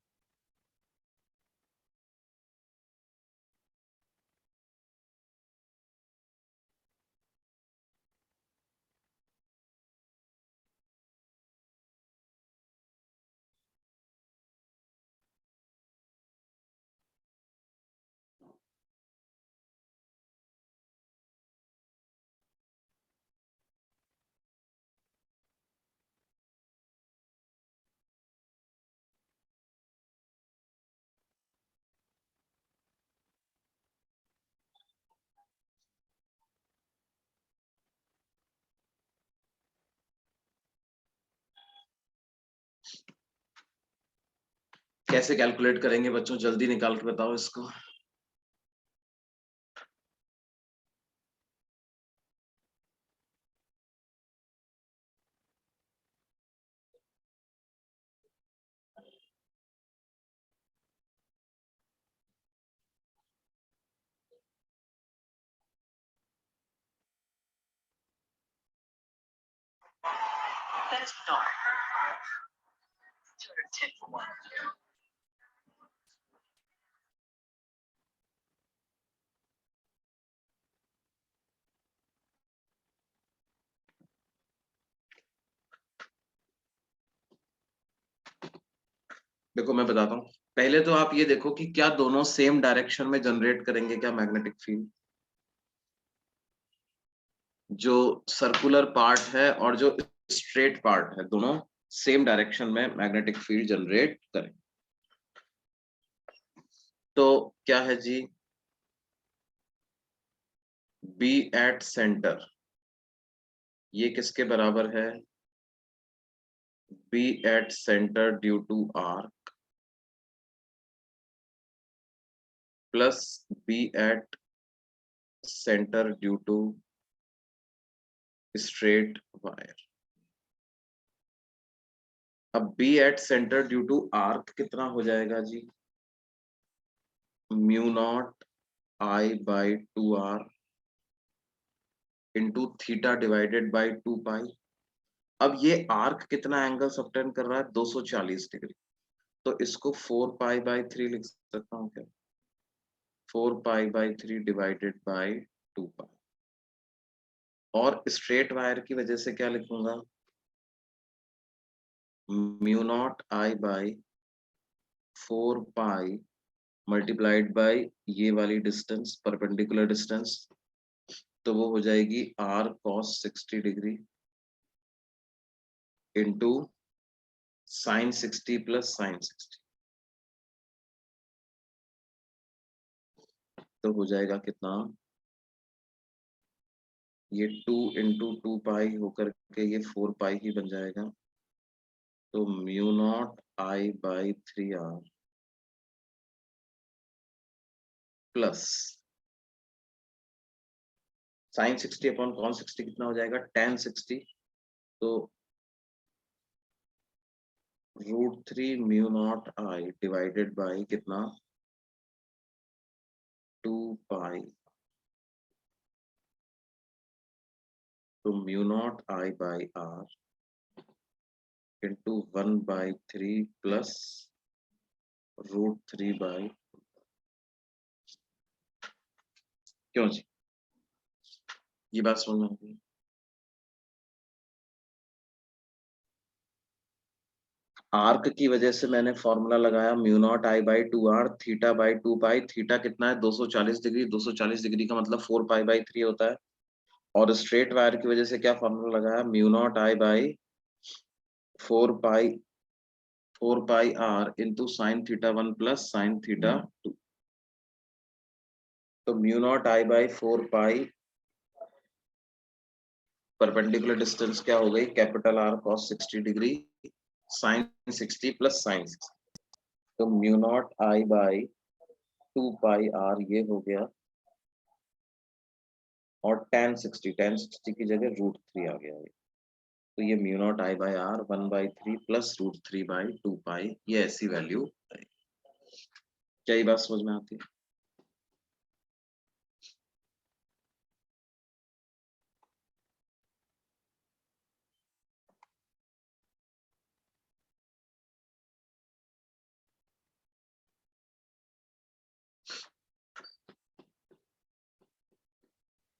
कैसे कैलकुलेट करेंगे बच्चों, जल्दी निकाल के बताओ इसको। That's not 210 for 1. देखो मैं बताता हूँ, पहले तो आप ये देखो कि क्या दोनों सेम डायरेक्शन में जनरेट करेंगे क्या मैग्नेटिक फील्ड, जो सर्कुलर पार्ट है और जो स्ट्रेट पार्ट है दोनों सेम डायरेक्शन में मैग्नेटिक फील्ड जनरेट करें। तो क्या है जी, बी एट सेंटर ये किसके बराबर है, B at center due to arc plus B at center due to straight wire. अब B at center due to arc कितना हो जाएगा जी? Mu naught I by 2r into theta divided by 2 pi. अब ये आर्क कितना angle subtend कर रहा है? 240 डिग्री। तो इसको 4 पाई बाई 3 लिख सकता हूँ क्या? 4 पाई बाई 3 डिवाइडेड बाई 2 पाई। और स्ट्रेट वायर की वजह से क्या लिखूंगा? Mu naught I by 4 pi multiplied by ये वाली डिस्टेंस, परपेंडिकुलर डिस्टेंस, तो वो हो जाएगी r cos 60 degree into sine 60 plus sine 60। तो हो जाएगा कितना? ये 2 इंटू 2 पाई होकर के ये 4 पाई ही बन जाएगा। तो mu naught I by 3r plus sine 60 upon cos 60 कितना हो जाएगा? tan 60। तो √3 mu naught I divided by कितना? 2 पाई। तो mu naught I by r इंटू 1/3 प्लस √3 बाई। क्यों जी? ये बात समझ में आ गई? आर्क की वजह से मैंने फॉर्मूला लगाया mu naught I by 2r theta by 2 pi. Theta कितना है? 240 डिग्री। 240 डिग्री का मतलब 4 पाई बाई 3 होता है। और स्ट्रेट वायर की वजह से क्या फॉर्मूला लगाया? Mu naught I by 4 pi r into sine theta 1 plus sine theta 2। तो mu naught I by 4 pi perpendicular distance क्या हो गई? Capital R cos 60 degree sine 60 plus sine 60। तो mu naught I by 2 pi r ये हो गया। और tan 60 की जगह √3 आ गया है। तो ये mu naught I by r 1/3 plus √3 by 2 pi, ये ऐसी वैल्यू है। क्या ये बात समझ में आती है?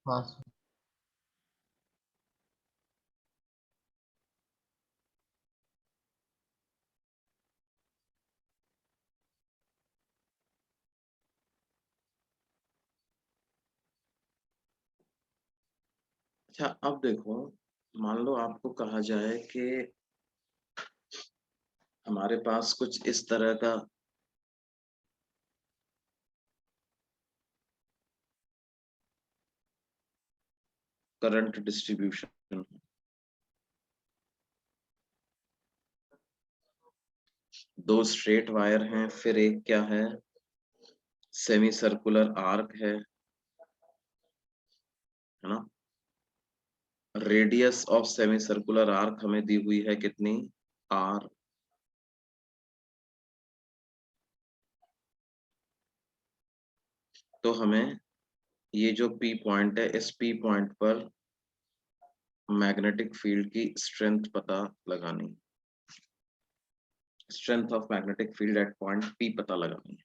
हाँ सर। अच्छा अब देखो, मान लो आपको कहा जाए कि हमारे पास कुछ इस तरह का करंट डिस्ट्रीब्यूशन, दो स्ट्रेट वायर हैं, फिर एक क्या है? सेमी सर्कुलर आर्क है ना? Radius of semi circular arc हमें दी हुई है कितनी? r। तो हमें ये जो P पॉइंट है, इस P पॉइंट पर मैग्नेटिक फील्ड की स्ट्रेंथ पता लगानी, strength of magnetic field at point P पता लगानी है।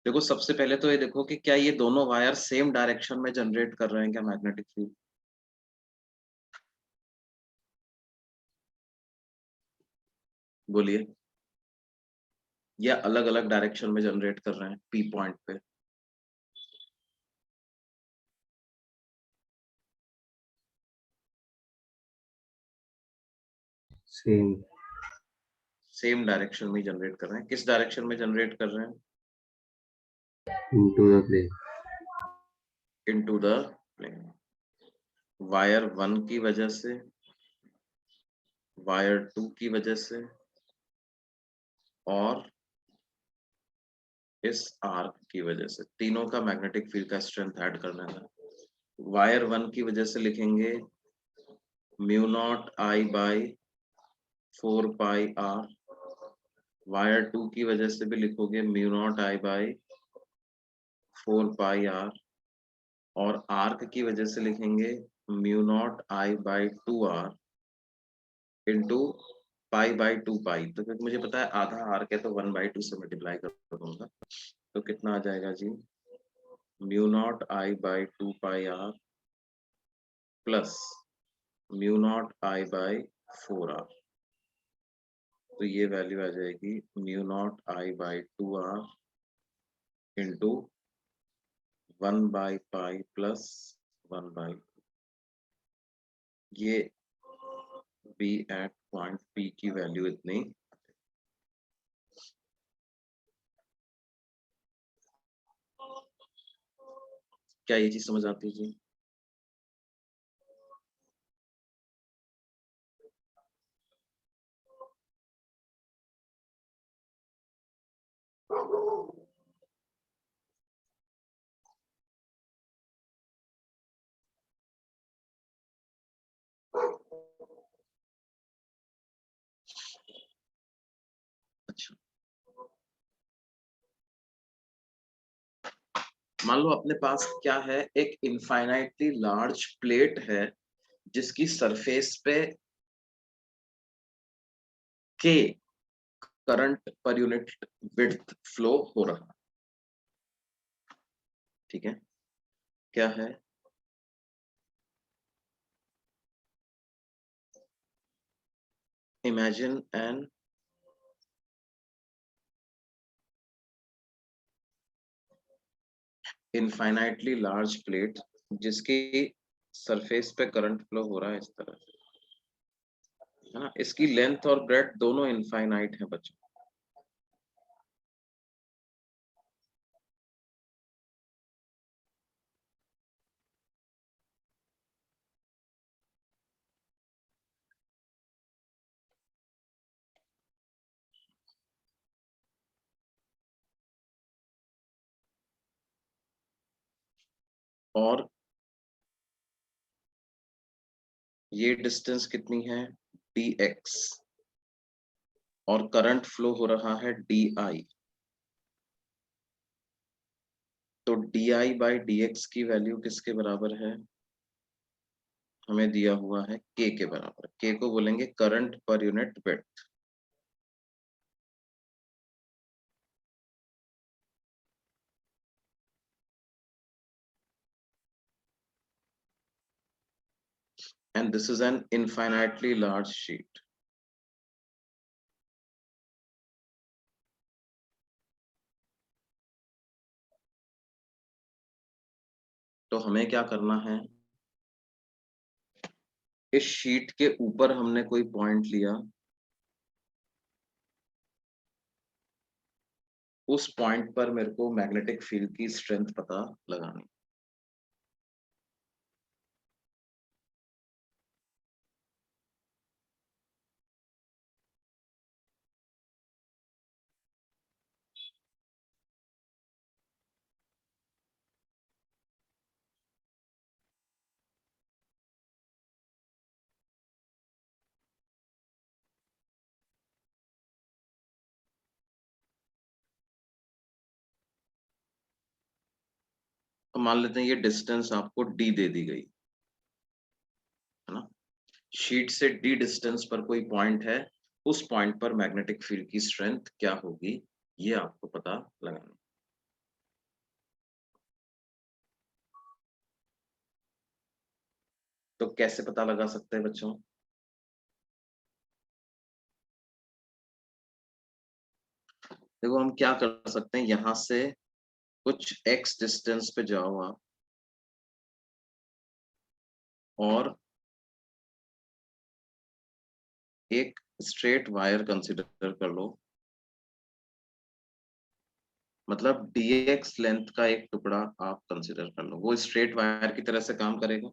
देखो सबसे पहले तो ये देखो कि क्या ये दोनों वायर सेम डायरेक्शन में जनरेट कर रहे हैं क्या मैग्नेटिक फील्ड? बोलिए। या अलग अलग डायरेक्शन में जनरेट कर रहे हैं P पॉइंट पे? सेम सेम डायरेक्शन में जनरेट कर रहे हैं। किस डायरेक्शन में जनरेट कर रहे हैं? Into the plane. into the plane. Wire 1 की वजह से, वायर 2 की वजह से और इस आर्क की वजह से, तीनों का मैग्नेटिक फील्ड का स्ट्रेंथ ऐड करना है। वायर 1 की वजह से लिखेंगे mu naught I by 4 pi R. Wire 2 की वजह से भी लिखोगे mu naught I by 4 pi R, और आर्क की वजह से लिखेंगे mu naught I by 2 R into pi by 2 pi. तो क्योंकि मुझे पता है आधा आर्क है तो 1/2 से मल्टीप्लाई कर दूंगा, तो कितना आ जाएगा जी, mu naught I by 2 pi R plus mu naught I by 4 R. तो ये वैल्यू आ जाएगी mu naught I by 2 R into 1/पाई प्लस 1/2। ये बी एट पॉइंट पी की वैल्यू इतनी। क्या ये चीज समझ आती है जी? अच्छा, मान लो अपने पास क्या है, एक इनफाइनाइटली लार्ज प्लेट है जिसकी सरफेस पे के current per unit width flow हो रहा। ठीक है, क्या है, imagine an infinitely large plate जिसकी सरफेस पे करंट फ्लो हो रहा है इस तरह से, है ना। इसकी लेंथ और ब्रेड्थ दोनों इनफाइनाइट है बच्चों। और ये डिस्टेंस कितनी है, dx, और करंट फ्लो हो रहा है di। तो di बाई dx की वैल्यू किसके बराबर है, हमें दिया हुआ है k के बराबर। k को बोलेंगे current per unit width. And this is an infinitely large sheet. तो हमें क्या करना है, इस शीट के ऊपर हमने कोई पॉइंट लिया, उस पॉइंट पर मेरे को मैग्नेटिक फील्ड की स्ट्रेंथ पता लगानी। तो मान लेते हैं ये डिस्टेंस आपको d दे दी गई है ना। शीट से d डिस्टेंस पर कोई पॉइंट है, उस पॉइंट पर मैग्नेटिक फील्ड की स्ट्रेंथ क्या होगी, ये आपको पता लगाना। तो कैसे पता लगा सकते हैं बच्चों, देखो हम क्या कर सकते हैं, यहां से कुछ x डिस्टेंस पे जाओ आप, और एक स्ट्रेट वायर कंसीडर कर लो। मतलब dx लेंथ का एक टुकड़ा आप कंसिडर कर लो, वो स्ट्रेट वायर की तरह से काम करेगा,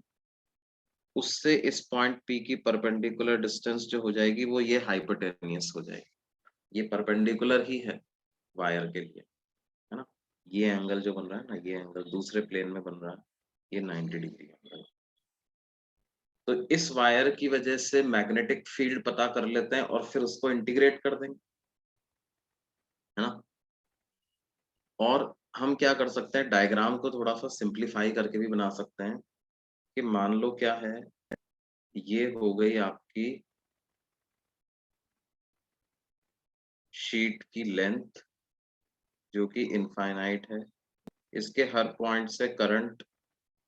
उससे इस पॉइंट P की परपेंडिकुलर डिस्टेंस जो हो जाएगी वो ये हाइपोटेनियस हो जाएगी, ये परपेंडिकुलर ही है वायर के लिए, है ना। ये एंगल जो बन रहा है ना, ये एंगल दूसरे प्लेन में बन रहा है, ये 90 डिग्री एंगल। तो इस वायर की वजह से मैग्नेटिक फील्ड पता कर लेते हैं और फिर उसको इंटीग्रेट कर देंगे, है ना। और हम क्या कर सकते हैं, डायग्राम को थोड़ा सा सिंप्लीफाई करके भी बना सकते हैं कि मान लो क्या है, ये हो गई आपकी शीट की लेंथ जो कि इनफाइनाइट है, इसके हर पॉइंट से करंट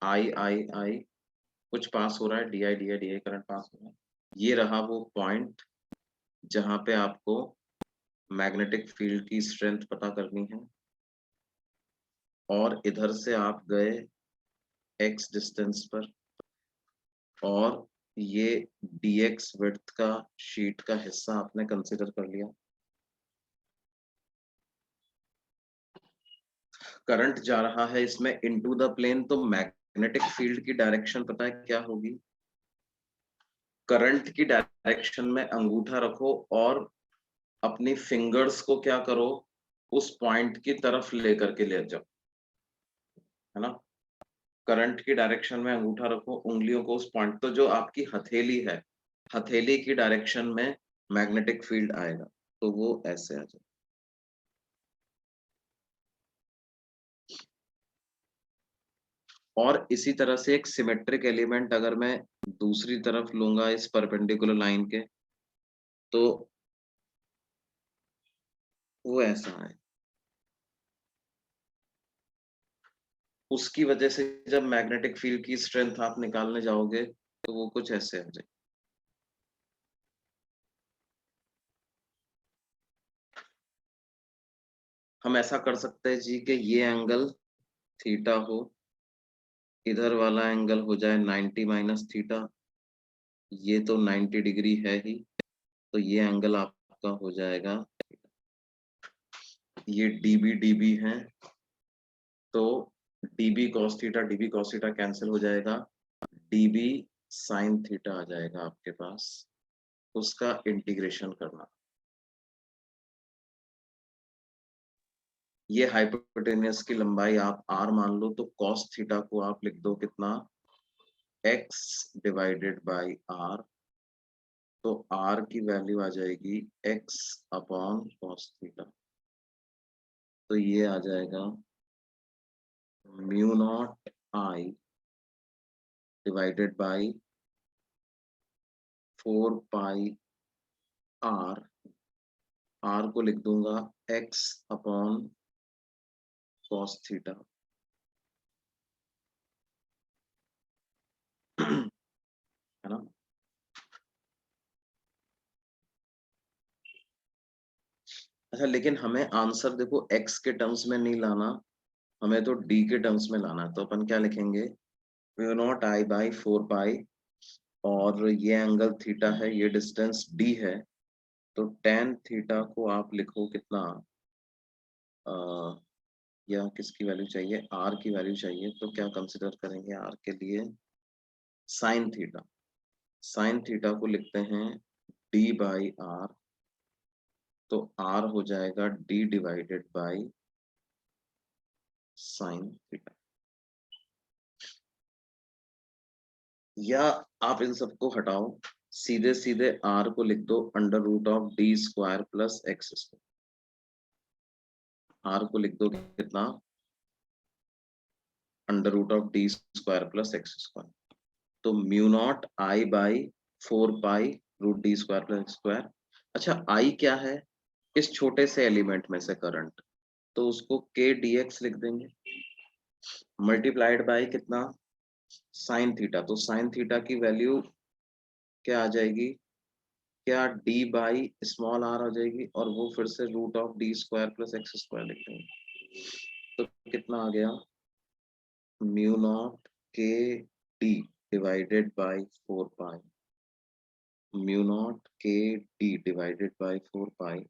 आई आई आई कुछ पास हो रहा है, D I D I D I current pass हो रहा है। ये रहा वो पॉइंट जहां पे आपको मैग्नेटिक फील्ड की स्ट्रेंथ पता करनी है, और इधर से आप गए x डिस्टेंस पर, और ये dx विड्थ का शीट का हिस्सा आपने कंसीडर कर लिया। करंट जा रहा है इसमें इनटू द प्लेन, तो मैग्नेटिक फील्ड की डायरेक्शन पता है क्या होगी, करंट की डायरेक्शन में अंगूठा रखो और अपनी फिंगर्स को क्या करो, उस पॉइंट की तरफ लेकर के ले जाओ, है ना। करंट की डायरेक्शन में अंगूठा रखो, उंगलियों को उस पॉइंट, तो जो आपकी हथेली है, हथेली की डायरेक्शन में मैग्नेटिक फील्ड आएगा, तो वो ऐसे आ जाए। और इसी तरह से एक सिमेट्रिक एलिमेंट अगर मैं दूसरी तरफ लूंगा इस परपेंडिकुलर लाइन के, तो वो ऐसा है, उसकी वजह से जब मैग्नेटिक फील्ड की स्ट्रेंथ आप निकालने जाओगे तो वो कुछ ऐसे आ जाए। हम ऐसा कर सकते हैं जी कि ये एंगल थीटा हो, इधर वाला एंगल हो जाए 90 माइनस थीटा, ये तो 90 डिग्री है ही, तो ये एंगल आपका हो जाएगा, ये डीबी डीबी है, तो डीबी कॉस थीटा कैंसिल हो जाएगा, डीबी साइन थीटा आ जाएगा आपके पास, उसका इंटीग्रेशन करना। ये हाइपोटेनियस की लंबाई आप r मान लो, तो cos थीटा को आप लिख दो कितना, x डिवाइडेड बाई r, तो r की वैल्यू आ जाएगी x अपॉन cos थीटा, तो ये आ जाएगा mu naught i divided by 4 pi r, r को लिख दूंगा x अपॉन cos थीटा, है ना। अच्छा, लेकिन हमें आंसर देखो x के टर्म्स में नहीं लाना, हमें तो d के टर्म्स में लाना है, तो अपन क्या लिखेंगे, म्यू नॉट आई बाई 4 पाई, और ये एंगल थीटा है, ये डिस्टेंस d है, तो tan थीटा को आप लिखो कितना, या किसकी वैल्यू चाहिए, r की वैल्यू चाहिए, तो क्या कंसिडर करेंगे r के लिए, साइन थीटा, साइन थीटा को लिखते हैं d बाई r, तो r हो जाएगा d divided by sine theta, या आप इन सबको हटाओ, सीधे सीधे r को लिख दो under root of d square plus X square, r को लिख दो कितना, under root of D square plus X square, तो mu naught I by 4 pi root D square plus X square. अच्छा, आई क्या है, इस छोटे से एलिमेंट में से करंट, तो उसको के डी एक्स लिख देंगे, मल्टीप्लाइड बाई कितना, साइन थीटा, तो साइन थीटा की वैल्यू क्या आ जाएगी, क्या डी बाई स्मॉल आर आ जाएगी, और वो फिर से root of D square plus X square लिख देंगे, तो कितना आ गया, mu naught K D divided by 4 pi, mu naught K D divided by 4 pi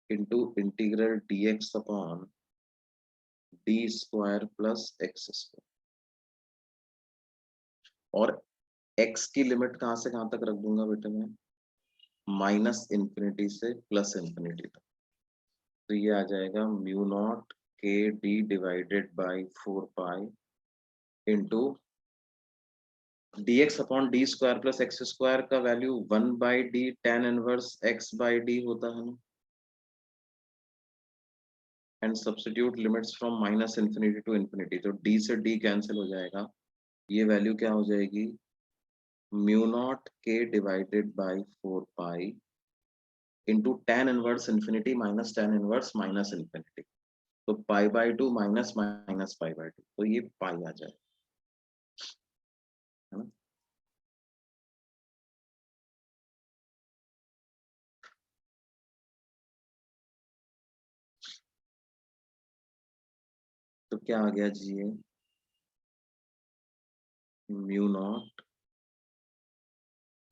into integral dx upon D square plus X square, और एक्स की limit कहाँ से कहाँ तक रख दूंगा बेटे मैं, माइनस इन्फिनिटी से प्लस इन्फिनिटी तक। तो ये आ जाएगा mu naught K D divided by 4 pi into dx upon D square plus X square का value 1/d tan inverse x/d होता है ना, and substitute limits from minus infinity to infinity, तो d से d कैंसिल हो जाएगा, ये value क्या हो जाएगी, mu naught k divided by 4 pi into tan inverse infinity minus tan inverse minus infinity, तो पाई/2 माइनस माइनस पाई/2, तो ये पाई आ जाएगा, है ना। तो क्या आ गया जी, ये mu naught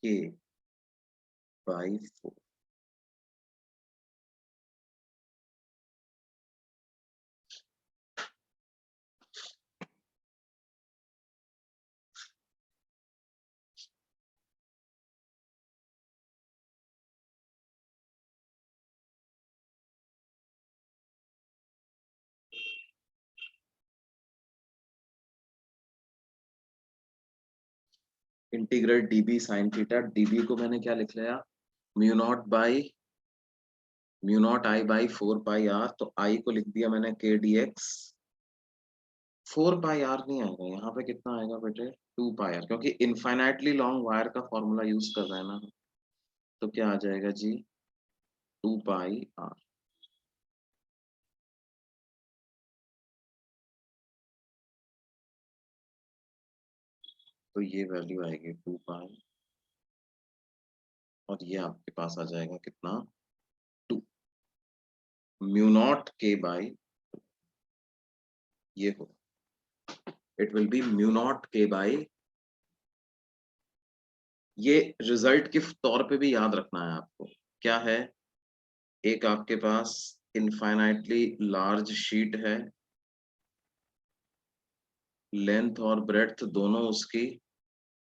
k by 4। Integral db sine theta, db को मैंने क्या लिख लिया, mu naught I by 4 pi r, तो i को लिख दिया मैंने k dx, 4 पाई r नहीं आएगा यहाँ पे, कितना आएगा बेटे, 2 पाई r, क्योंकि इनफाइनाइटली लॉन्ग वायर का फॉर्मूला यूज कर रहे हैं ना, तो क्या आ जाएगा जी, 2 पाई r। तो ये वैल्यू आएगी 2 पाई, और ये आपके पास आ जाएगा कितना, 2 म्यू नॉट k बाई, ये हो, it will be mu naught k by, ये रिजल्ट के तौर पे भी याद रखना है आपको, क्या है, एक आपके पास इनफाइनाइटली लार्ज शीट है, लेंथ और ब्रेड्थ दोनों उसकी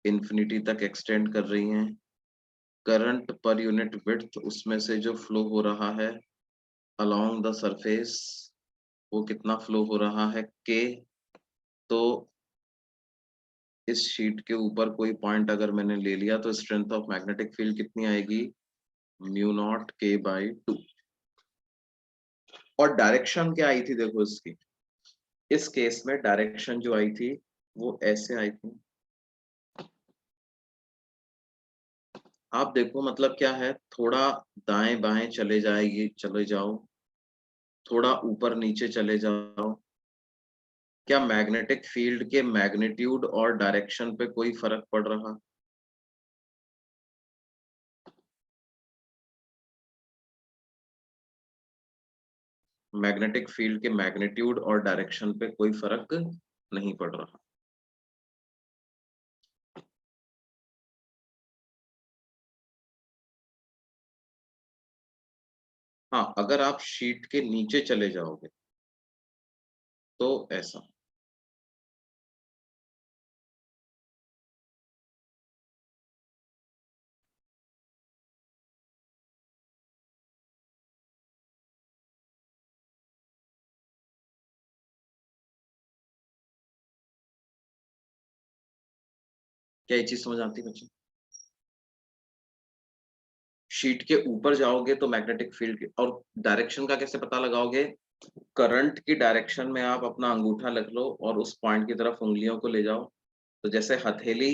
इन्फिनिटी तक एक्सटेंड कर रही हैं, करंट पर यूनिट विड्थ उसमें से जो फ्लो हो रहा है अलोंग द सरफेस, वो कितना फ्लो हो रहा है, के, तो इस शीट के ऊपर कोई पॉइंट अगर मैंने ले लिया तो स्ट्रेंथ ऑफ मैग्नेटिक फील्ड कितनी आएगी, म्यू नॉट k बाई 2। और डायरेक्शन क्या आई थी देखो इसकी, इस केस में डायरेक्शन जो आई थी वो ऐसे आई थी, आप देखो मतलब क्या है, थोड़ा दाएं बाएं चले जाएगी, चले जाओ, थोड़ा ऊपर नीचे चले जाओ, क्या मैग्नेटिक फील्ड के मैग्नीट्यूड और डायरेक्शन पे कोई फर्क पड़ रहा, मैग्नेटिक फील्ड के मैग्नीट्यूड और डायरेक्शन पे कोई फर्क नहीं पड़ रहा। हाँ, अगर आप शीट के नीचे चले जाओगे तो ऐसा, क्या ये चीज समझ आती है बच्चों, शीट के ऊपर जाओगे तो मैग्नेटिक फील्ड के, और डायरेक्शन का कैसे पता लगाओगे, करंट की डायरेक्शन में आप अपना अंगूठा रख लो और उस पॉइंट की तरफ उंगलियों को ले जाओ, तो जैसे हथेली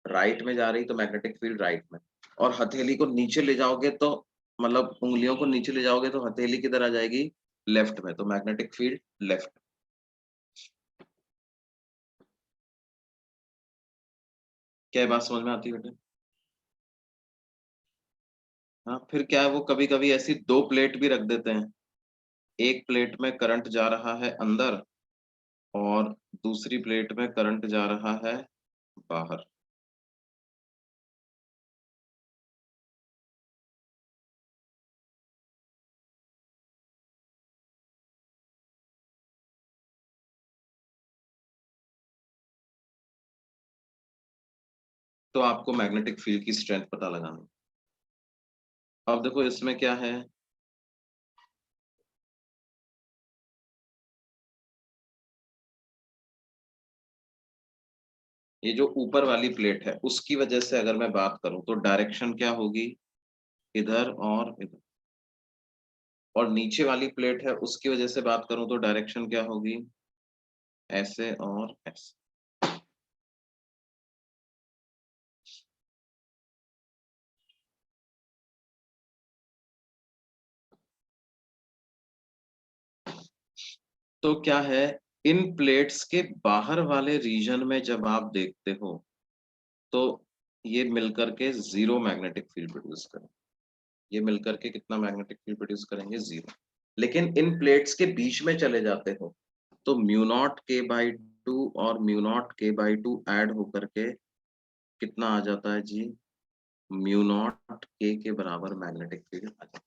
राइट में जा रही तो मैग्नेटिक फील्ड राइट में, और हथेली को नीचे ले जाओगे तो, मतलब उंगलियों को नीचे ले जाओगे तो हथेली किधर आ जाएगी, लेफ्ट में, तो मैग्नेटिक फील्ड लेफ्ट। क्या ये बात समझ में आती है बेटे, हाँ, फिर क्या है, वो कभी कभी ऐसी दो प्लेट भी रख देते हैं, एक प्लेट में करंट जा रहा है अंदर और दूसरी प्लेट में करंट जा रहा है बाहर। तो आपको मैग्नेटिक फील्ड की स्ट्रेंथ पता लगानी है। अब देखो इसमें क्या है, ये जो ऊपर वाली प्लेट है उसकी वजह से अगर मैं बात करूं तो डायरेक्शन क्या होगी, इधर और इधर। और नीचे वाली प्लेट है उसकी वजह से बात करूं तो डायरेक्शन क्या होगी, ऐसे और ऐसे। तो क्या है, इन प्लेट्स के बाहर वाले रीजन में जब आप देखते हो तो ये मिलकर के जीरो मैग्नेटिक फील्ड प्रोड्यूस करें, ये मिलकर के कितना मैग्नेटिक फील्ड प्रोड्यूस करेंगे, जीरो। लेकिन इन प्लेट्स के बीच में चले जाते हो तो म्यू नॉट के बाई टू और म्यू नॉट के बाई टू ऐड होकर के कितना आ जाता है जी, म्यू नॉट के बराबर मैग्नेटिक फील्ड आ जाता है।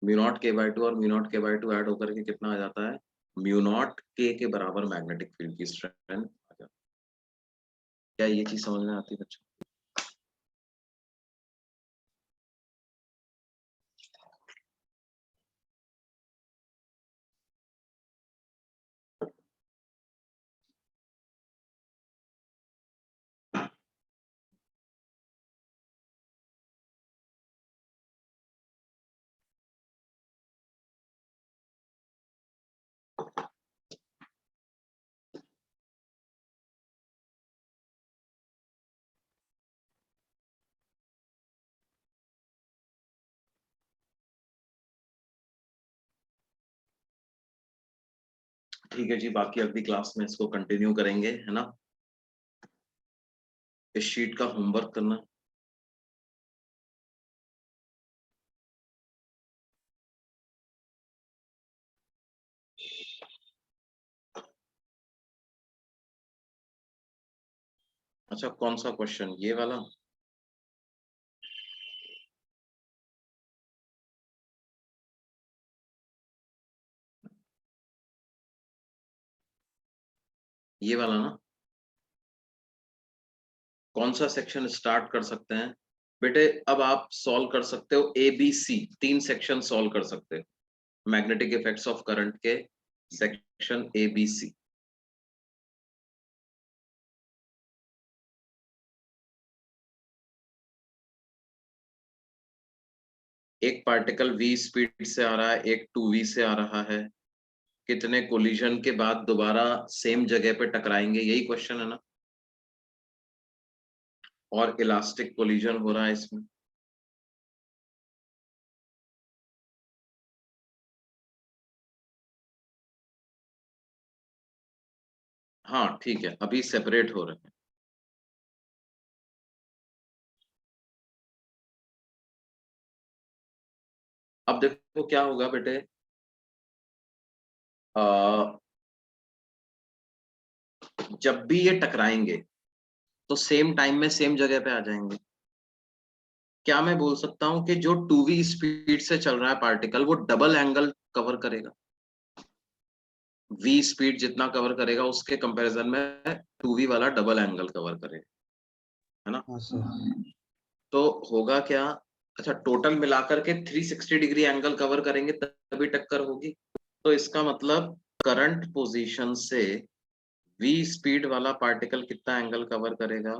म्यू नॉट के बाई टू और म्यू नॉट के बाई टू ऐड होकर के कितना आ जाता है, म्यू नॉट के बराबर मैग्नेटिक फील्ड की स्ट्रेंथ आ जाती है। क्या ये चीज समझ में आती है बच्चों? ठीक है जी, बाकी अगली क्लास में इसको कंटिन्यू करेंगे, है ना। इस शीट का होमवर्क करना। अच्छा, कौन सा क्वेश्चन, ये वाला? ये वाला ना? कौन सा सेक्शन स्टार्ट कर सकते हैं बेटे? अब आप सॉल्व कर सकते हो ABC, 3 सेक्शन सॉल्व कर सकते हो मैग्नेटिक इफेक्ट्स ऑफ करंट के, सेक्शन ABC। एक पार्टिकल v स्पीड से आ रहा है, एक 2v से आ रहा है, कितने कोलिजन के बाद दोबारा सेम जगह पे टकराएंगे, यही क्वेश्चन है ना। और इलास्टिक कोलिजन हो रहा है इसमें। हाँ ठीक है, अभी सेपरेट हो रहे हैं। अब देखो क्या होगा बेटे, जब भी ये टकराएंगे तो सेम टाइम में सेम जगह पे आ जाएंगे। क्या मैं बोल सकता हूं कि जो 2v स्पीड से चल रहा है पार्टिकल वो डबल एंगल कवर करेगा, v स्पीड जितना कवर करेगा उसके कंपैरिजन में 2v वाला डबल एंगल कवर करेगा, है ना। हाँ सर। तो होगा क्या, अच्छा टोटल मिलाकर के 360 डिग्री एंगल कवर करेंगे तभी टक्कर होगी। तो इसका मतलब करंट पोजीशन से v स्पीड वाला पार्टिकल कितना एंगल कवर करेगा,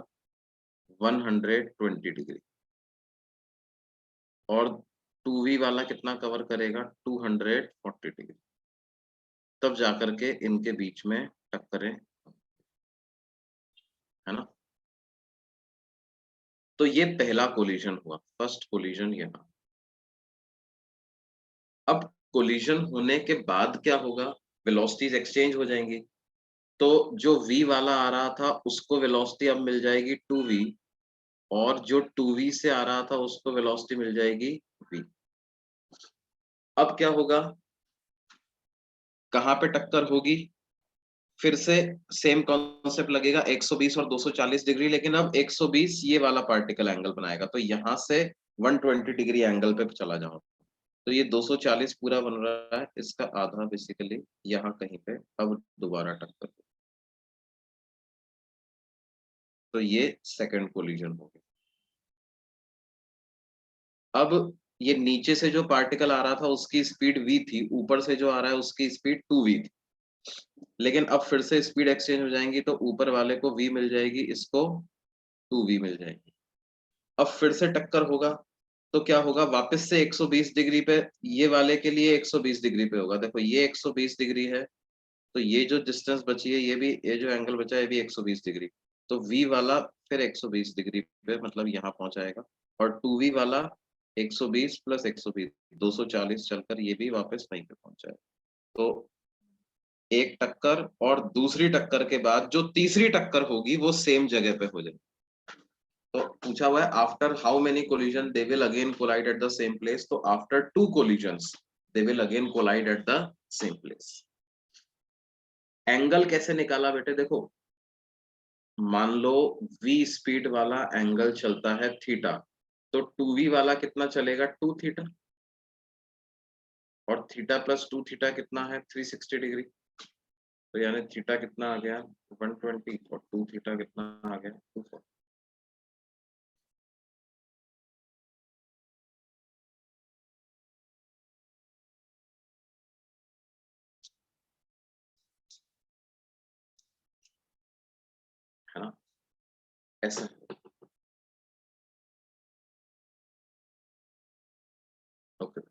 120 डिग्री। और 2v वाला कितना कवर करेगा, 240 डिग्री। तब जाकर के इनके बीच में टक्करें, है ना। तो ये पहला कोलिजन हुआ, फर्स्ट कोलिजन यहाँ। अब कोलिजन होने के बाद क्या होगा, वेलोसिटीज एक्सचेंज हो जाएंगी। तो जो v वाला आ रहा था उसको वेलोसिटी अब मिल जाएगी 2v, और जो 2v से आ रहा था उसको वेलोसिटी मिल जाएगी v। अब क्या होगा, कहाँ पे टक्कर होगी, फिर से सेम कॉन्सेप्ट लगेगा, 120 और 240 डिग्री, लेकिन अब 120 ये वाला पार्टिकल एंगल बनाएगा तो यहाँ से 120 डिग्री एंगल पे चला जाऊं तो ये 240 पूरा बन रहा है, इसका आधा बेसिकली यहाँ कहीं पे अब दोबारा टक्कर। तो ये सेकंड कोलिजन हो गया। अब ये नीचे से जो पार्टिकल आ रहा था उसकी स्पीड v थी, ऊपर से जो आ रहा है उसकी स्पीड 2v थी, लेकिन अब फिर से स्पीड एक्सचेंज हो जाएंगी, तो ऊपर वाले को v मिल जाएगी, इसको 2v मिल जाएगी। अब फिर से टक्कर होगा तो क्या होगा, वापस से 120 डिग्री पे, ये वाले के लिए 120 डिग्री पे होगा। देखो ये 120 डिग्री है, तो ये जो डिस्टेंस बची है, ये भी, ये जो एंगल बचा है ये भी 120 डिग्री, तो v वाला फिर 120 डिग्री पे मतलब यहाँ पहुंचाएगा, और 2v वाला 120 प्लस 120 240 चलकर ये भी वापस वहीं पे पहुंच जाएगा। तो एक टक्कर और दूसरी टक्कर के बाद जो तीसरी टक्कर होगी वो सेम जगह पे हो जाएगी। तो पूछा हुआ है after how many collision they will again collide at the same place, तो after 2 collisions they will again collide at the same place. Angle कैसे निकाला बेटे, देखो मान लो v स्पीड वाला एंगल चलता है थीटा, तो 2v वाला कितना चलेगा, 2 थीटा, और थीटा प्लस 2 थीटा कितना है, 360 डिग्री, तो यानी थीटा कितना आ गया 120, और 2 थीटा कितना आ गया 240। है ना, ऐसा। ओके।